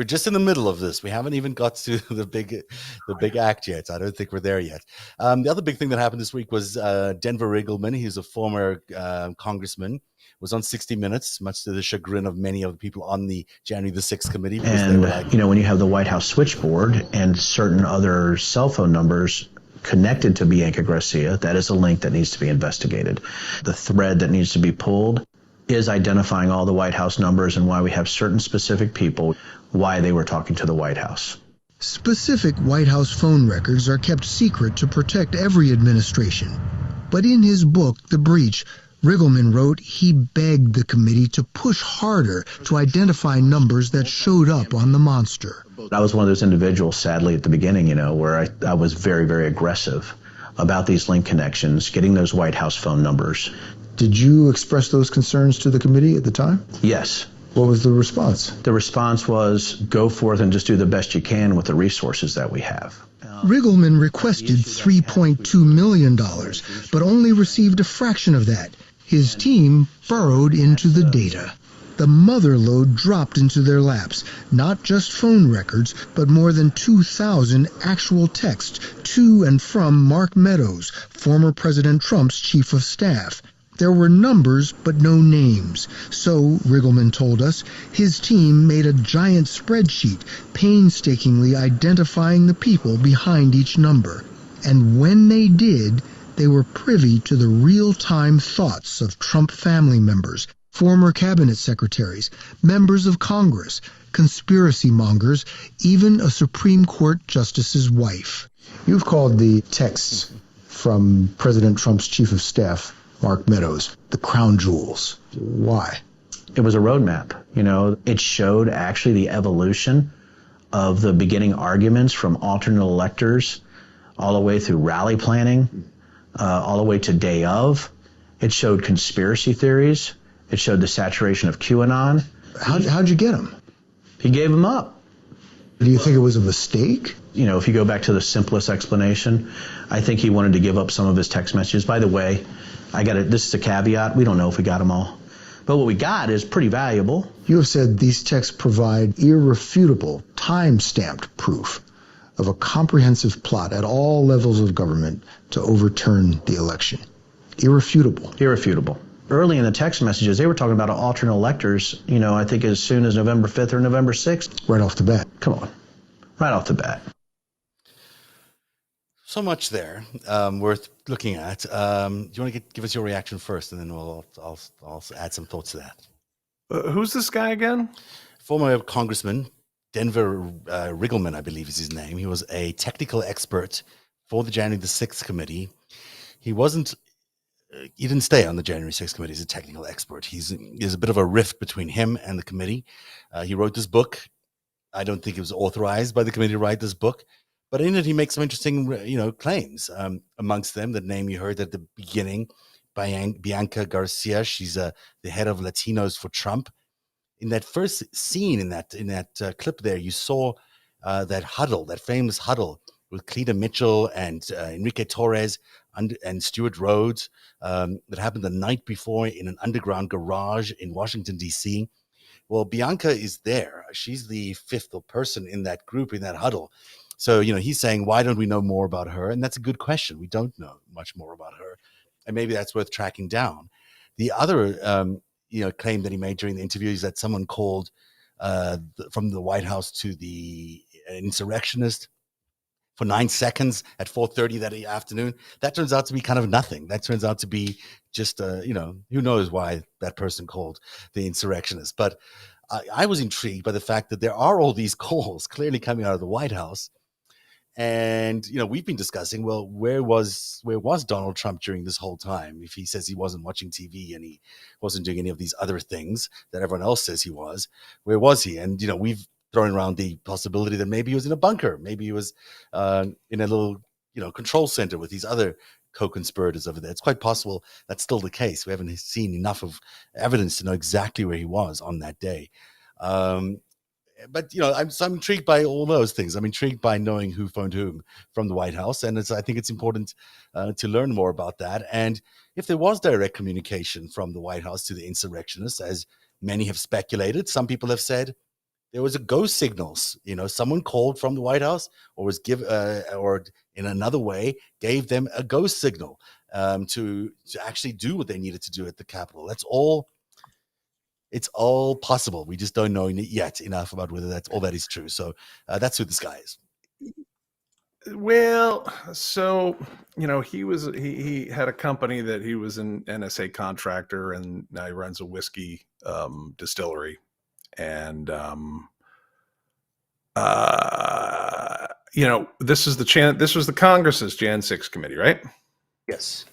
just in the middle of this. We haven't even got to the big act yet. I don't think we're there yet. The other big thing that happened this week was Denver Riggleman. He's a former congressman. Was on 60 Minutes, much to the chagrin of many of the people on the January the 6th committee. And, when you have the White House switchboard and certain other cell phone numbers connected to Bianca Garcia, that is a link that needs to be investigated. The thread that needs to be pulled is identifying all the White House numbers and why we have certain specific people, why they were talking to the White House. Specific White House phone records are kept secret to protect every administration. But in his book, The Breach, Riggleman wrote he begged the committee to push harder to identify numbers that showed up on the monster. I was one of those individuals, sadly, at the beginning, where I was very, very aggressive about these link connections, getting those White House phone numbers. Did you express those concerns to the committee at the time? Yes. What was the response? The response was, go forth and just do the best you can with the resources that we have. Riggleman requested $3.2 million, but only received a fraction of that. His team burrowed into the data. The mother lode dropped into their laps, not just phone records, but more than 2,000 actual texts to and from Mark Meadows, former President Trump's chief of staff. There were numbers, but no names. So, Riggleman told us, his team made a giant spreadsheet, painstakingly identifying the people behind each number. And when they did, they were privy to the real-time thoughts of Trump family members, former cabinet secretaries, members of Congress, conspiracy mongers, even a Supreme Court justice's wife. You've called the texts from President Trump's chief of staff, Mark Meadows, the crown jewels. Why? It was a roadmap. It showed actually the evolution of the beginning arguments from alternate electors all the way through rally planning, all the way to day of. It showed conspiracy theories. It showed the saturation of QAnon. How'd you get them? He gave them up. Do you think it was a mistake? If you go back to the simplest explanation, I think he wanted to give up some of his text messages. By the way, this is a caveat. We don't know if we got them all. But what we got is pretty valuable. You have said these texts provide irrefutable, time-stamped proof of a comprehensive plot at all levels of government to overturn the election. Irrefutable. Irrefutable. Early in the text messages, they were talking about alternate electors, I think as soon as November 5th or November 6th. Right off the bat. Come on. Right off the bat. So much there worth looking at. Do you want to give us your reaction first, and then I'll add some thoughts to that. Who's this guy again? Former Congressman Denver Riggleman, I believe is his name. He was a technical expert for the January the 6th committee. He didn't stay on the January 6th committee as a technical expert. There's a bit of a rift between him and the committee. He wrote this book I don't think it was authorized by the committee to write this book, but in it he makes some interesting, claims. Amongst them, the name you heard at the beginning, Bianca Garcia. She's the head of Latinos for Trump. In that first scene, in that clip there, you saw that famous huddle with Cleta Mitchell and Enrique Torres and Stuart Rhodes that happened the night before in an underground garage in Washington, D.C. Well, Bianca is there. She's the fifth person in that group, in that huddle. So, he's saying, why don't we know more about her? And that's a good question. We don't know much more about her. And maybe that's worth tracking down. The other, claim that he made during the interview is that someone called from the White House to the insurrectionist for 9 seconds at 4:30 that afternoon. That turns out to be kind of nothing. That turns out to be just, who knows why that person called the insurrectionist. But I was intrigued by the fact that there are all these calls clearly coming out of the White House. And, we've been discussing, well, where was Donald Trump during this whole time? If he says he wasn't watching TV and he wasn't doing any of these other things that everyone else says he was, where was he? And, we've thrown around the possibility that maybe he was in a bunker. Maybe he was in a little, control center with these other co-conspirators over there. It's quite possible that's still the case. We haven't seen enough of evidence to know exactly where he was on that day. But I'm intrigued by all those things. I'm intrigued by knowing who phoned whom from the White House, and I think it's important to learn more about that. And if there was direct communication from the White House to the insurrectionists, as many have speculated, some people have said there was a go signals. Someone called from the White House, or was or in another way gave them a go signal to actually do what they needed to do at the Capitol. It's all possible. We just don't know yet enough about whether that's all that is true. So that's who this guy is. Well, so he had a company that he was an NSA contractor, and now he runs a whiskey distillery. And this was the Congress's Jan 6 committee, right? Yes.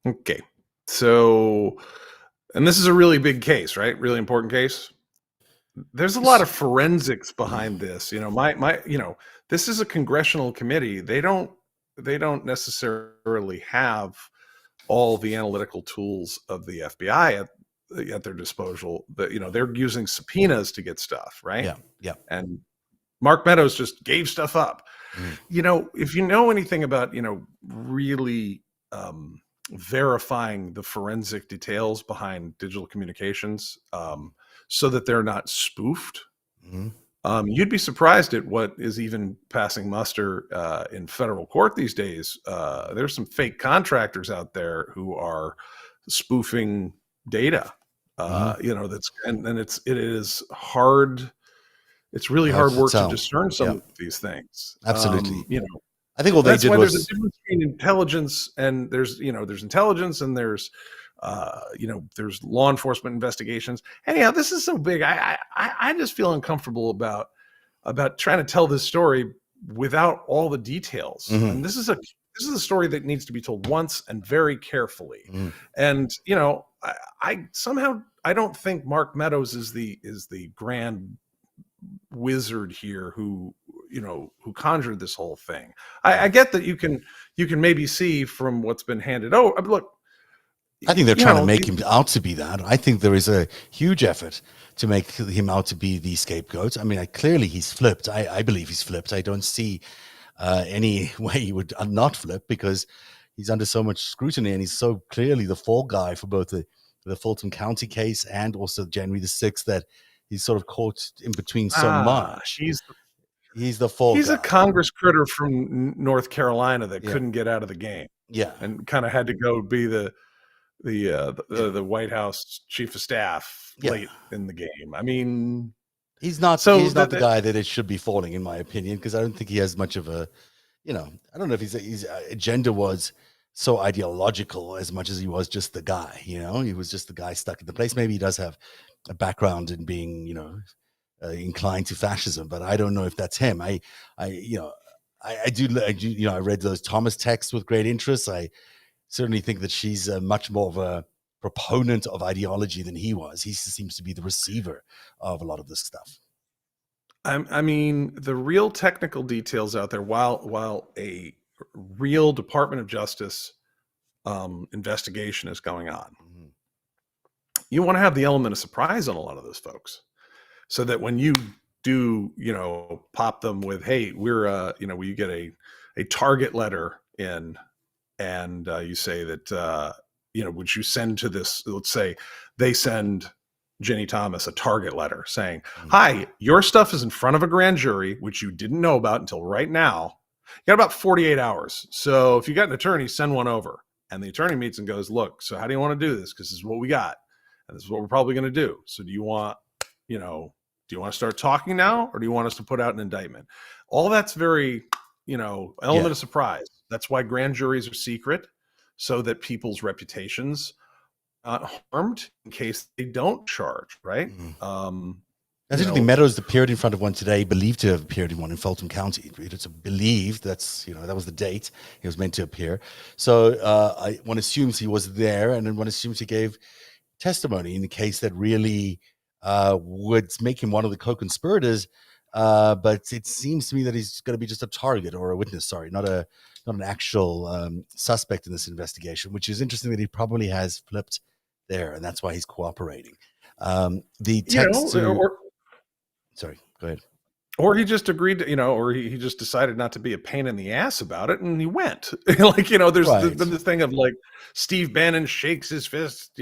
Okay. So, and this is a really big case, right? Really important case. There's a lot of forensics behind this. This is a congressional committee. They don't necessarily have all the analytical tools of the FBI at their disposal. They're using subpoenas to get stuff, right? Yeah. And Mark Meadows just gave stuff up. If you know anything about really verifying the forensic details behind digital communications, so that they're not spoofed, you'd be surprised at what is even passing muster in federal court these days. There's some fake contractors out there who are spoofing data. It is hard. It's really hard work to discern some of these things. Absolutely. I think all they did was, there's a difference between intelligence and there's intelligence and there's law enforcement investigations. Anyhow, this is so big. I just feel uncomfortable about trying to tell this story without all the details. And this is a story that needs to be told once and very carefully. And I don't think Mark Meadows is the grand wizard here who conjured this whole thing. I get that you can maybe see from what's been handed. Oh, look, I think they're trying to make him out to be that. I think there is a huge effort to make him out to be the scapegoat. I mean, clearly he's flipped. I believe he's flipped. I don't see any way he would not flip, because he's under so much scrutiny and he's so clearly the fall guy for both the Fulton County case and also January the 6th, that he's sort of caught in between so much. He's the fall guy. He's a Congress critter from North Carolina that couldn't get out of the game. Yeah. And kind of had to go be the White House chief of staff late in the game. I mean, he's not the guy that it should be falling, in my opinion, because I don't think he has much of a, I don't know if his agenda was so ideological as much as he was just the guy. He was just the guy stuck in the place. Maybe he does have a background in being, inclined to fascism, but I don't know if that's him. I read those Thomas texts with great interest. I certainly think that she's much more of a proponent of ideology than he was. He seems to be the receiver of a lot of this stuff. I mean, the real technical details out there, while a real Department of Justice investigation is going on, Mhm. you want to have the element of surprise on a lot of those folks, so that when you do, pop them with, hey, we're, will you get a target letter in, and you say that, would you send to this? Let's say they send Ginni Thomas a target letter saying, hi, your stuff is in front of a grand jury, which you didn't know about until right now. You got about 48 hours. So if you got an attorney, send one over. And the attorney meets and goes, look, so how do you want to do this? Because this is what we got. And this is what we're probably going to do. So do you want to start talking now, or do you want us to put out an indictment? All that's very, element of surprise. That's why grand juries are secret, so that people's reputations not harmed in case they don't charge, right? I think Meadows appeared in front of one today, believed to have appeared in one in Fulton County. It's believed, that was the date he was meant to appear. So one assumes he was there, and then one assumes he gave testimony in the case that really would make him one of the co-conspirators. But it seems to me that he's going to be just a target, or a witness, not an actual suspect in this investigation, which is interesting that he probably has flipped there, and that's why he's cooperating. The text sorry, go ahead. Or he just agreed to, or he just decided not to be a pain in the ass about it, and he went. There's been this thing of like Steve Bannon shakes his fist,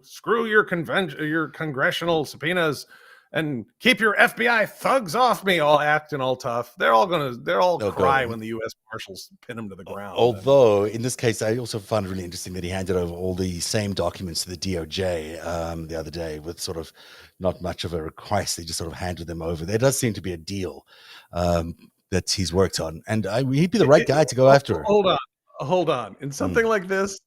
screw your congressional subpoenas and keep your FBI thugs off me, all acting all tough. They'll cry when the U.S. Marshals pin him to the ground. Although in this case, I also found it really interesting that he handed over all the same documents to the DOJ the other day with sort of not much of a request. They just sort of handed them over. There does seem to be a deal that he's worked on, and he'd be the right guy to go after her. Hold on. In something like this,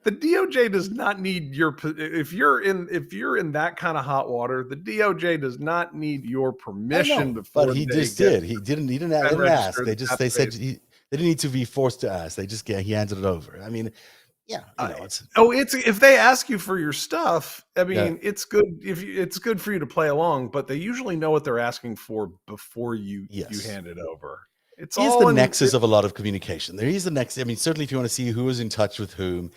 the DOJ does not need your. If you're in that kind of hot water, the DOJ does not need your permission before. But he just did. He didn't ask. They said they didn't need to be forced to ask. He handed it over. I mean, it's if they ask you for your stuff, I mean, it's good it's good for you to play along, but they usually know what they're asking for before you hand it over. It's all the nexus of a lot of communication. There is the nexus. I mean, certainly if you want to see who is in touch with whom,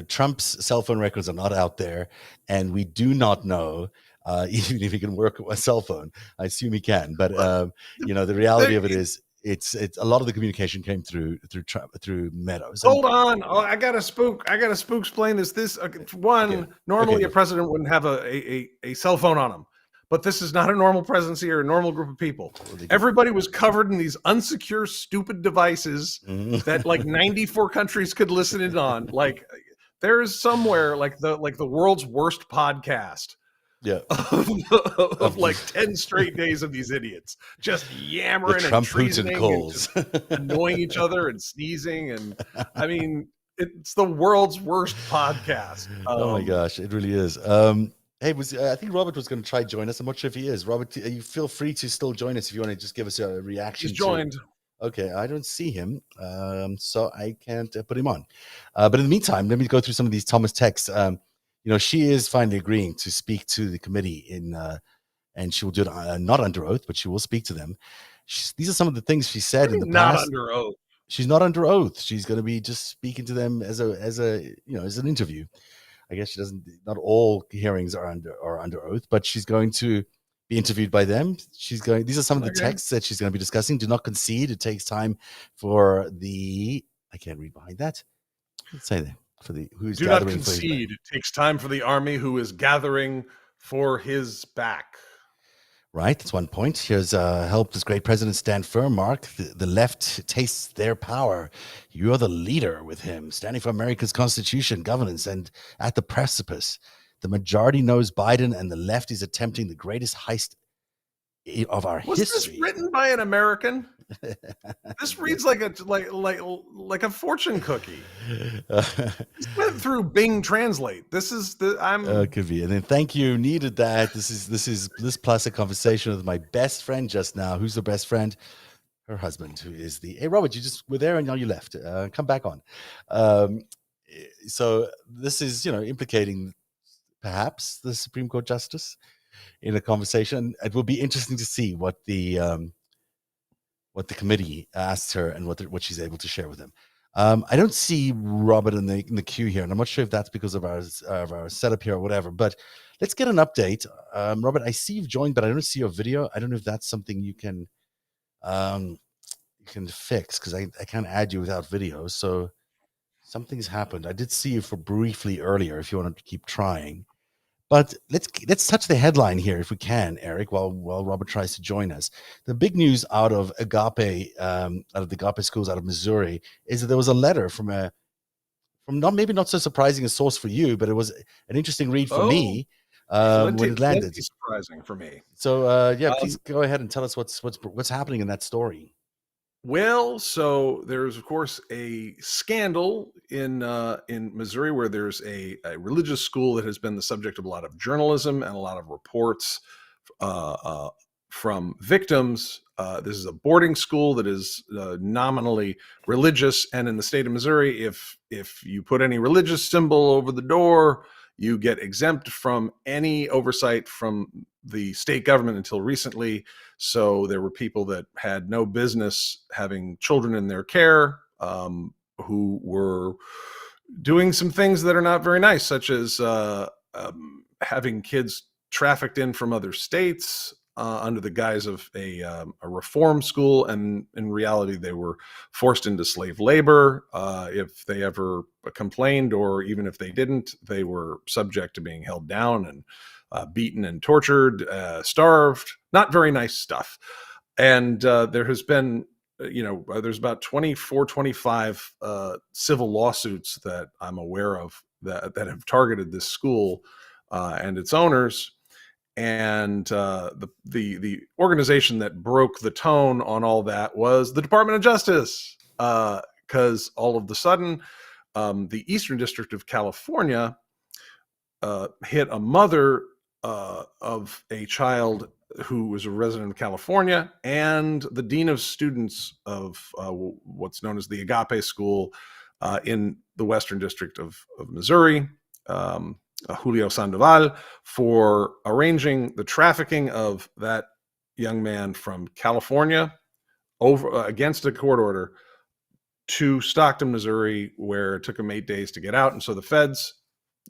Trump's cell phone records are not out there, and we do not know even if he can work a cell phone. I assume he can, but the reality of it is it's a lot of the communication came through Meadows. Hold on, I gotta spook explain this. Normally a president wouldn't have a cell phone on him. But this is not a normal presidency or a normal group of people. Everybody was covered in these unsecure, stupid devices that like 94 countries could listen in on. Like there is somewhere like the world's worst podcast. Of like 10 straight days of these idiots just yammering and treasoning and annoying each other and sneezing. And I mean, it's the world's worst podcast. Oh my gosh, it really is. Hey, I think Robert was going to try join us. I'm not sure if he is. Robert, you feel free to still join us if you want to just give us a reaction. He's joined. Okay, I don't see him, so I can't put him on. But in the meantime, let me go through some of these Thomas texts. She is finally agreeing to speak to the committee and she will do it not under oath, but she will speak to them. These are some of the things she said in the past. Not under oath. She's not under oath. She's going to be just speaking to them as an interview. I guess she doesn't. Not all hearings are under oath, but she's going to be interviewed by them. These are some of the texts that she's going to be discussing. Do not concede. It takes time for the. I can't read behind that. Let's say that for the who's do gathering. Do not concede. It takes time for the army who is gathering for his back. Right, that's one point. Here's help this great president stand firm, Mark. The left tastes their power. You're the leader with him, standing for America's Constitution, governance, and at the precipice. The majority knows Biden, and the left is attempting the greatest heist of our history. Was this written by an American? This reads like a fortune cookie. This went through Bing Translate. This is could be. And then thank you. Needed that. This plus a conversation with my best friend just now. Who's the best friend? Her husband, who is the. Hey, Robert, you just were there and now you left. Come back on. So this is implicating perhaps the Supreme Court justice. in a conversation. It will be interesting to see what the committee asks her and what she's able to share with them. I don't see Robert in the queue here, and I'm not sure if that's because of our setup here or whatever. But let's get an update. Robert, I see you've joined, but I don't see your video. I don't know if that's something you can fix, because I can't add you without video. So something's happened. I did see you for briefly earlier. If you want to keep trying. But let's touch the headline here, if we can, Eric, while Robert tries to join us. The big news out of Agape, out of the Agape schools out of Missouri, is that there was a letter from not so surprising a source for you, but it was an interesting read for me when it landed. Surprising for me. So please go ahead and tell us what's happening in that story. Well, so there's, of course, a scandal in Missouri where there's a religious school that has been the subject of a lot of journalism and a lot of reports from victims. This is a boarding school that is nominally religious, and in the state of Missouri, if you put any religious symbol over the door, you get exempt from any oversight from the state government until recently. So there were people that had no business having children in their care, who were doing some things that are not very nice, such as having kids trafficked in from other states under the guise of a reform school, and in reality they were forced into slave labor. If they ever complained, or even if they didn't, they were subject to being held down and beaten and tortured, starved. Not very nice stuff. And there has been, there's about 25 civil lawsuits that I'm aware of that have targeted this school and its owners. And the organization that broke the tone on all that was the Department of Justice, because all of a sudden, the Eastern District of California hit a mother of a child who was a resident of California and the dean of students of what's known as the Agape school in the Western District of Missouri, Julio Sandoval, for arranging the trafficking of that young man from California over against a court order to Stockton, Missouri, where it took him 8 days to get out. And so the feds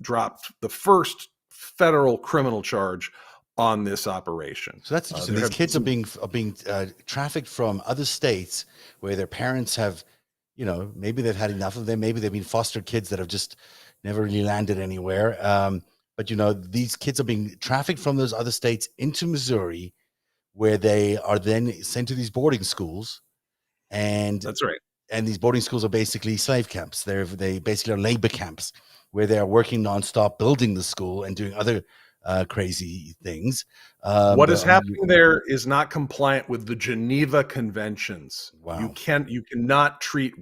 dropped the first federal criminal charge on this operation. So that's interesting. These kids are being trafficked from other states where their parents have, maybe they've had enough of them. Maybe they've been foster kids that have just never really landed anywhere. But these kids are being trafficked from those other states into Missouri, where they are then sent to these boarding schools. And that's right. And these boarding schools are basically slave camps. They basically are labor camps where they are working nonstop, building the school and doing other crazy things. What is happening there is not compliant with the Geneva Conventions. Wow. You cannot treat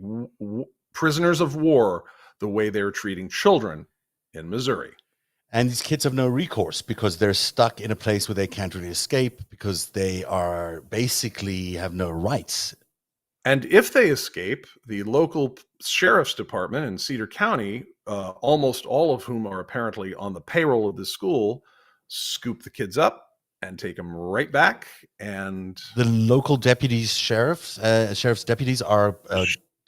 prisoners of war the way they're treating children in Missouri. And these kids have no recourse because they're stuck in a place where they can't really escape, because they are basically have no rights. And if they escape, the local sheriff's department in Cedar County, almost all of whom are apparently on the payroll of the school, scoop the kids up and take them right back. And the local deputies, sheriff's deputies are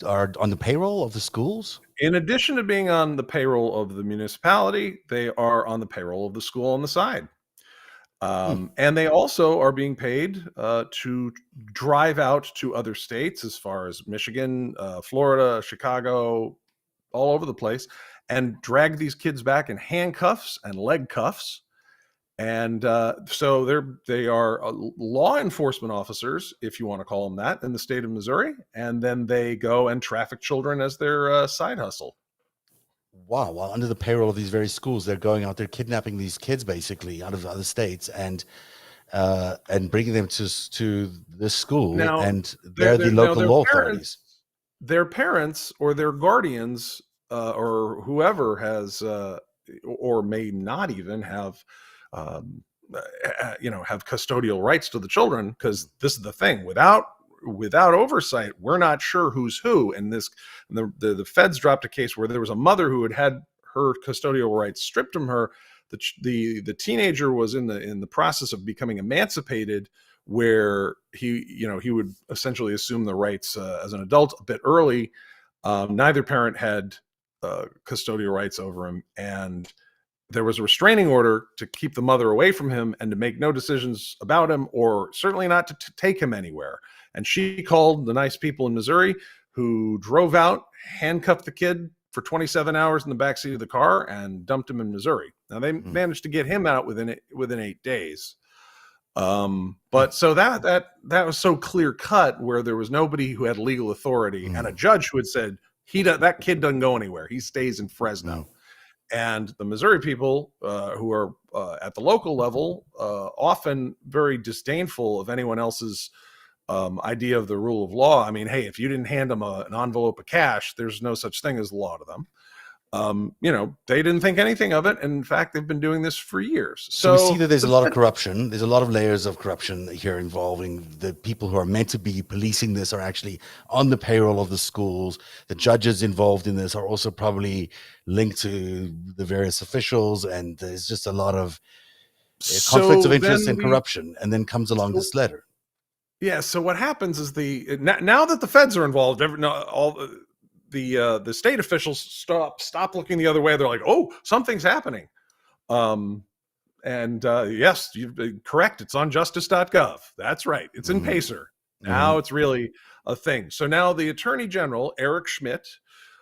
on the payroll of the schools. In addition to being on the payroll of the municipality, they are on the payroll of the school on the side. And they also are being paid to drive out to other states, as far as Michigan, Florida, Chicago, all over the place, and drag these kids back in handcuffs and leg cuffs. And so they are law enforcement officers, if you want to call them that, in the state of Missouri. And then they go and traffic children as their side hustle. Wow. While under the payroll of these very schools, they're going out there kidnapping these kids basically out of other states and bringing them to this school. Now, and they're the local law authorities. Their parents or their guardians or whoever has or may not even have have custodial rights to the children, because this is the thing. Without oversight, we're not sure who's who. And the feds dropped a case where there was a mother who had her custodial rights stripped from her the teenager was in the process of becoming emancipated, where he would essentially assume the rights as an adult a bit early. Neither parent had custodial rights over him, and there was a restraining order to keep the mother away from him and to make no decisions about him, or certainly not to take him anywhere. And she called the nice people in Missouri, who drove out, handcuffed the kid for 27 hours in the backseat of the car, and dumped him in Missouri. Now they managed to get him out within 8 days. But so that was so clear cut, where there was nobody who had legal authority, and a judge who had said that kid doesn't go anywhere. He stays in Fresno. And the Missouri people, who are at the local level, often very disdainful of anyone else's idea of the rule of law. I mean, hey, if you didn't hand them an envelope of cash, there's no such thing as law to them. They didn't think anything of it. And in fact, they've been doing this for years. So we see that there's a lot of corruption. There's a lot of layers of corruption here involving the people who are meant to be policing this are actually on the payroll of the schools. The judges involved in this are also probably linked to the various officials. And there's just a lot of conflicts of interest and corruption. And then comes along this letter. Yeah. So what happens is now that the feds are involved, the state officials stop looking the other way. They're like, oh, something's happening. Yes, you're correct. It's on justice.gov. That's right. It's in Pacer. Now it's really a thing. So now the Attorney General, Eric Schmidt,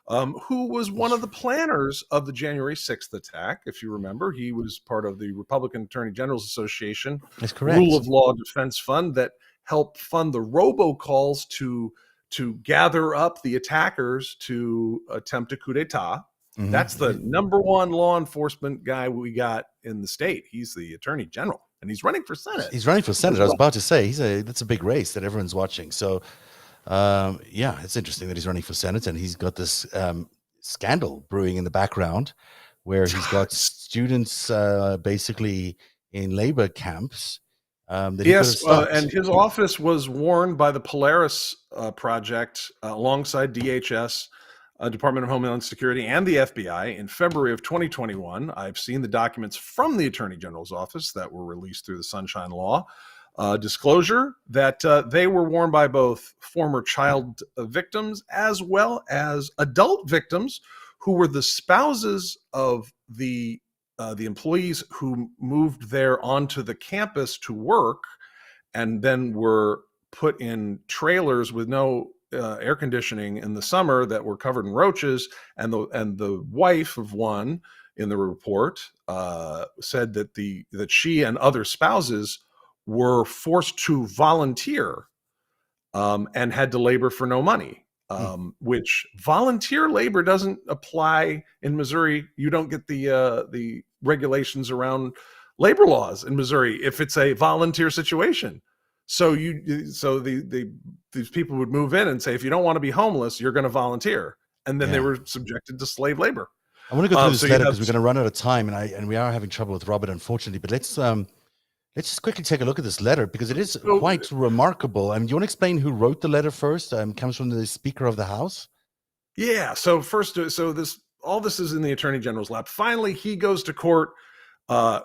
who was one of the planners of the January 6th attack, if you remember, he was part of the Republican Attorney Generals Association That's correct. Rule of Law Defense Fund that helped fund the robocalls to gather up the attackers to attempt a coup d'etat. That's the number one law enforcement guy we got in the state. He's the Attorney General, and he's running for Senate. He's running for Senate. I was about to say that's a big race that everyone's watching. So, it's interesting that he's running for Senate, and he's got this scandal brewing in the background, where he's got students basically in labor camps. Yes, and his office was warned by the Polaris Project alongside DHS, Department of Homeland Security, and the FBI in February of 2021. I've seen the documents from the Attorney General's office that were released through the Sunshine Law disclosure that they were warned by both former child victims as well as adult victims who were the spouses of the employees who moved there onto the campus to work, and then were put in trailers with no air conditioning in the summer that were covered in roaches. And the wife of one in the report said that she and other spouses were forced to volunteer and had to labor for no money. Which volunteer labor doesn't apply in Missouri. You don't get the regulations around labor laws in Missouri if it's a volunteer situation. So these people would move in and say, if you don't want to be homeless, you're going to volunteer, and then they were subjected to slave labor. I want to go through this letter because we're going to run out of time, and we are having trouble with Robert, unfortunately. But let's just quickly take a look at this letter, because it is quite remarkable. Do you want to explain who wrote the letter first? Comes from the Speaker of the House. Yeah. So first, all this is in the Attorney General's lap. Finally, he goes to court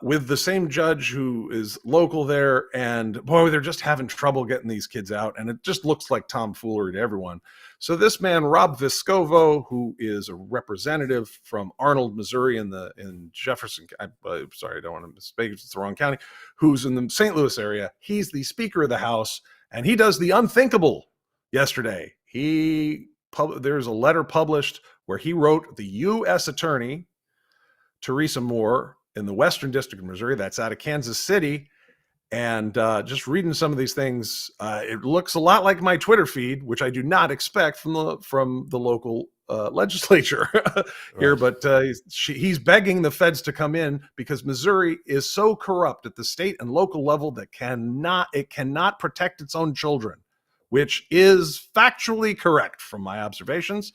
with the same judge who is local there, and boy, they're just having trouble getting these kids out, and it just looks like tomfoolery to everyone. So this man, Rob Vescovo, who is a representative from Arnold, Missouri, in Jefferson, sorry, I don't want to mistake, it's the wrong county, who's in the St. Louis area. He's the Speaker of the House, and he does the unthinkable yesterday. There's a letter published where he wrote the U.S. Attorney, Teresa Moore, in the Western District of Missouri, that's out of Kansas City. And just reading some of these things, it looks a lot like my Twitter feed, which I do not expect from the local legislature here. Right. But he's begging the feds to come in because Missouri is so corrupt at the state and local level that it cannot protect its own children, which is factually correct from my observations.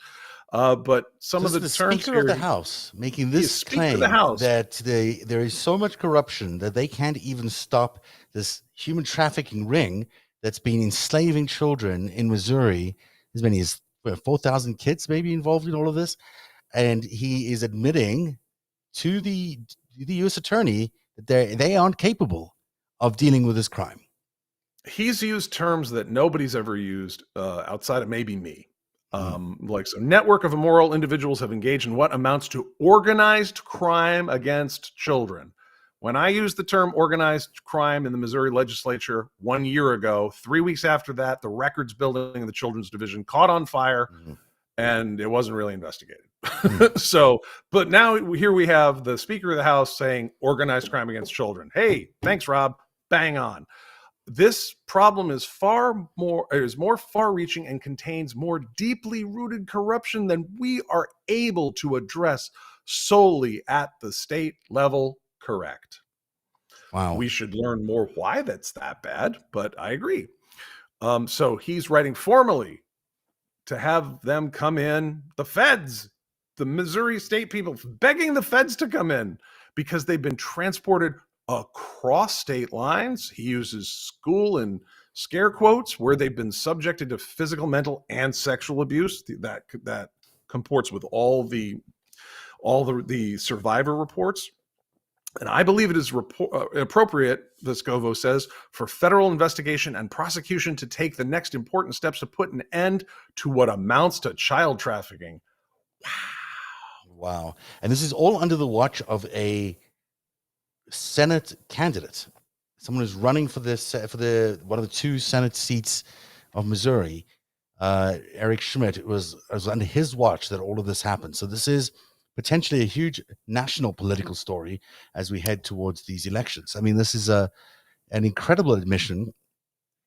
But some of the terms Speaker of the House making this claim that there is so much corruption that they can't even stop this human trafficking ring that's been enslaving children in Missouri. As many as 4,000 kids maybe involved in all of this. And he is admitting to the the U.S. attorney that they aren't capable of dealing with this crime. He's used terms that nobody's ever used outside of maybe me. Like, so network of immoral individuals have engaged in what amounts to organized crime against children. When I used the term organized crime in the Missouri legislature 1 year ago, 3 weeks after that, the records building in the Children's Division caught on fire, and it wasn't really investigated. So, but now here we have the Speaker of the House saying organized crime against children. Hey, thanks, Rob. Bang on. This problem is more far-reaching and contains more deeply rooted corruption than we are able to address solely at the state level. Correct. Wow. We should learn more why that's that bad, but I agree. So he's writing formally to have them come in, the feds, the Missouri state people, begging the feds to come in because they've been transported across state lines. He uses school in scare quotes, where they've been subjected to physical, mental, and sexual abuse. That comports with all the survivor reports. And I believe it is appropriate, Vescovo says, for federal investigation and prosecution to take the next important steps to put an end to what amounts to child trafficking. Wow. And this is all under the watch of a Senate candidate, someone who's running for one of the two Senate seats of Missouri, Eric Schmidt. It was under his watch that all of this happened. So this is potentially a huge national political story as we head towards these elections. I mean, this is an incredible admission,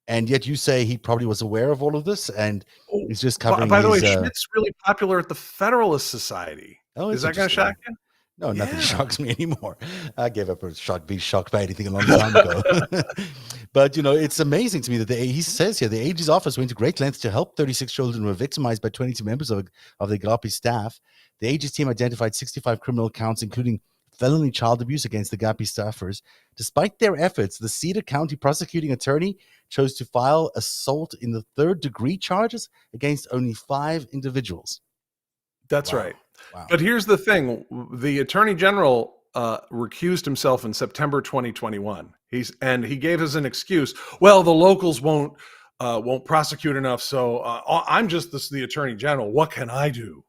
and yet you say he probably was aware of all of this, and he's just covering. By the way, Schmidt's really popular at the Federalist Society. Oh, is that going to shock you? No, nothing shocks me anymore. I gave up being shocked by anything a long time ago. But, it's amazing to me that he says here, the AG's office went to great lengths to help 36 children who were victimized by 22 members of the Agape staff. The AG's team identified 65 criminal counts, including felony child abuse against the Agape staffers. Despite their efforts, the Cedar County prosecuting attorney chose to file assault in the third-degree charges against only 5 individuals. That's right. Wow. But here's the thing. The Attorney General recused himself in September 2021. He gave us an excuse. Well, the locals won't prosecute enough, so I'm just the Attorney General. What can I do?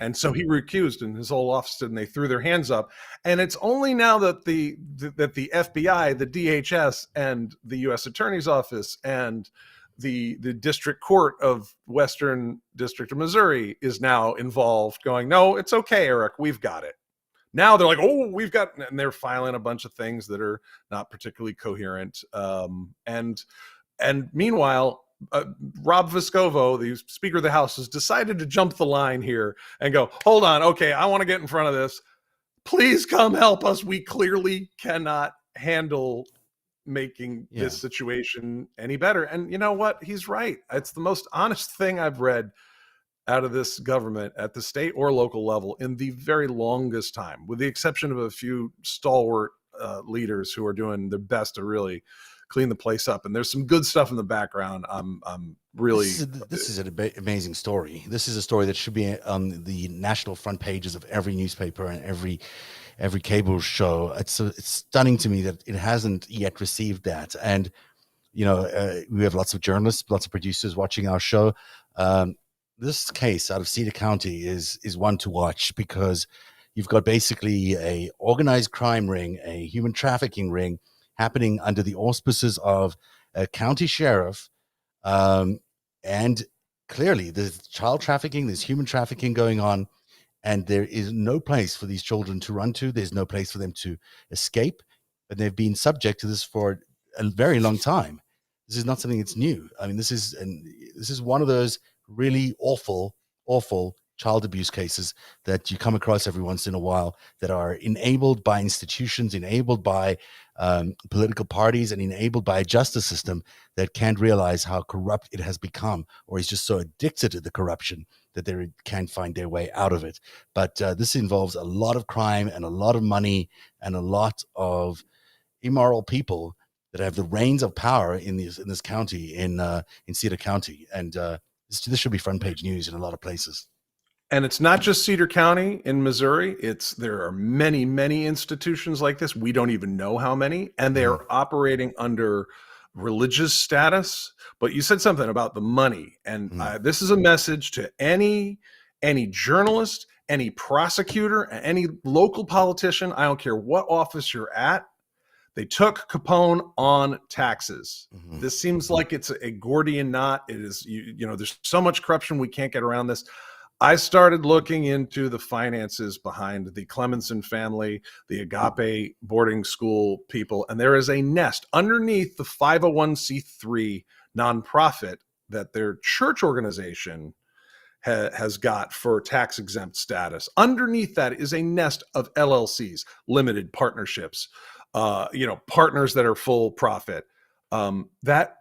And so he recused, and his whole office did, and they threw their hands up. And it's only now that the FBI, the DHS, and the U.S. Attorney's Office, and the District Court of Western District of Missouri is now involved, going, no, it's okay, Eric, we've got it. Now they're like, oh, we've got, and they're filing a bunch of things that are not particularly coherent. And meanwhile, Rob Vescovo, the Speaker of the House, has decided to jump the line here and go, hold on, okay, I want to get in front of this. Please come help us. We clearly cannot handle making this situation any better. And you know what? He's right. It's the most honest thing I've read out of this government at the state or local level in the very longest time, with the exception of a few stalwart leaders who are doing their best to really clean the place up. And there's some good stuff in the background. I'm really, this is an amazing story. This is a story that should be on the national front pages of every newspaper and every cable show. It's stunning to me that it hasn't yet received that. And we have lots of journalists, lots of producers watching our show. This case out of Cedar County is one to watch, because you've got basically a organized crime ring, a human trafficking ring happening under the auspices of a county sheriff. And clearly there's child trafficking, there's human trafficking going on, and there is no place for these children to run to. There's no place for them to escape. But they've been subject to this for a very long time. This is not something that's new. I mean, this is one of those really awful child abuse cases that you come across every once in a while, that are enabled by institutions, enabled by political parties, and enabled by a justice system that can't realize how corrupt it has become, or is just so addicted to the corruption that they can't find their way out of it. But this involves a lot of crime and a lot of money and a lot of immoral people that have the reins of power in this county, in Cedar County. And this should be front page news in a lot of places. And it's not just Cedar County in Missouri. There are many, many institutions like this. We don't even know how many, and they are operating under religious status. But you said something about the money, and this is a message to any journalist, any prosecutor, any local politician. I don't care what office you're at. They took Capone on taxes. This seems like it's a Gordian knot. It is, there's so much corruption, we can't get around this. I started looking into the finances behind the Clemenson family, the Agape boarding school people, and there is a nest underneath the 501c3 nonprofit that their church organization has got for tax exempt status. Underneath that is a nest of LLCs, limited partnerships, partners that are full profit, that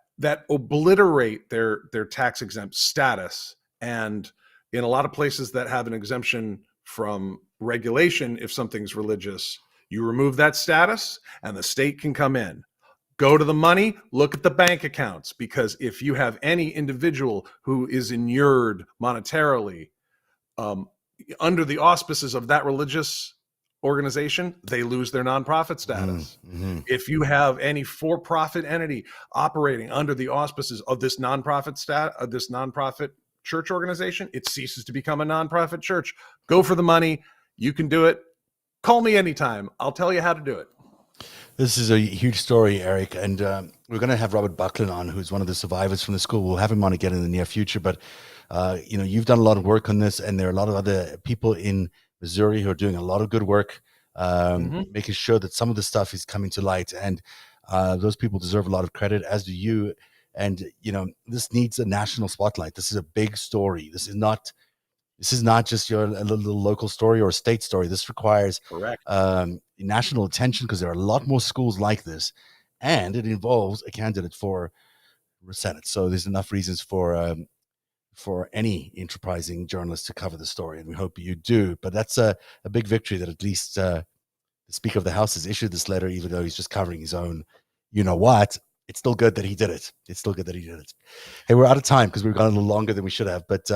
obliterate their tax exempt status. And in a lot of places that have an exemption from regulation, if something's religious, you remove that status and the state can come in. Go to the money, look at the bank accounts, because if you have any individual who is inured monetarily under the auspices of that religious organization, they lose their nonprofit status. If you have any for-profit entity operating under the auspices of this nonprofit church organization, it ceases to become a nonprofit church. Go for the money. You can do it. Call me anytime. I'll tell you how to do it. This is a huge story, Eric, and we're going to have Robert Buckland on, who's one of the survivors from the school. We'll have him on again in the near future, but you've done a lot of work on this, and there are a lot of other people in Missouri who are doing a lot of good work, making sure that some of the stuff is coming to light, and those people deserve a lot of credit, as do you. And this needs a national spotlight. This is a big story. This is not just your a little local story or a state story. This requires national attention, because there are a lot more schools like this, and it involves a candidate for Senate. So there's enough reasons for any enterprising journalist to cover the story, and we hope you do. But that's a big victory that at least the Speaker of the House has issued this letter, even though he's just covering his own, what. It's still good that he did it. Hey, we're out of time because we've gone a little longer than we should have. But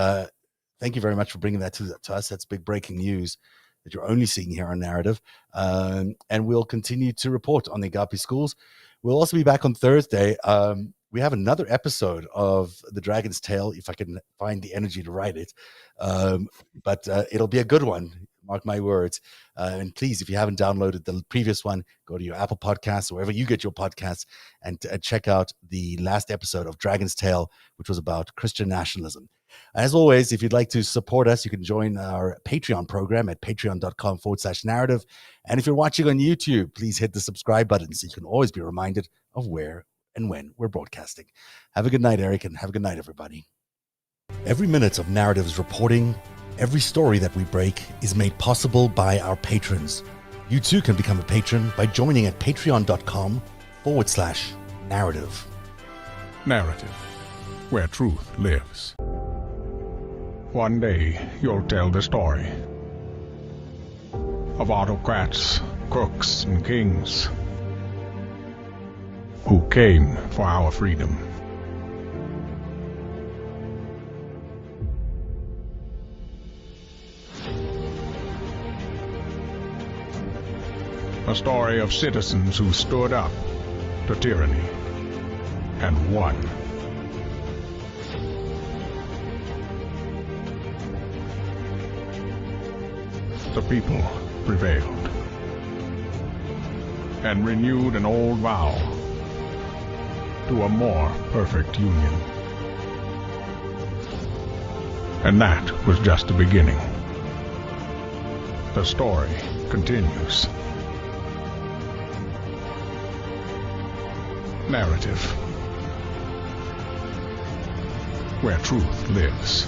thank you very much for bringing that to us. That's big breaking news that you're only seeing here on Narrative. And we'll continue to report on the Agape schools. We'll also be back on Thursday. We have another episode of The Dragon's Tale, if I can find the energy to write it. But it'll be a good one. Mark my words. And please, if you haven't downloaded the previous one, go to your Apple Podcasts or wherever you get your podcasts and check out the last episode of Dragon's Tale, which was about Christian nationalism. As always, if you'd like to support us, you can join our Patreon program at patreon.com/narrative. And if you're watching on YouTube, please hit the subscribe button so you can always be reminded of where and when we're broadcasting. Have a good night, Eric, and have a good night, everybody. Every minute of Narrative's reporting, every story that we break, is made possible by our patrons. You too can become a patron by joining at patreon.com/narrative. Narrative, where truth lives. One day, you'll tell the story of autocrats, crooks, and kings who came for our freedom. A story of citizens who stood up to tyranny and won. The people prevailed and renewed an old vow to a more perfect union. And that was just the beginning. The story continues. Narrative, where truth lives.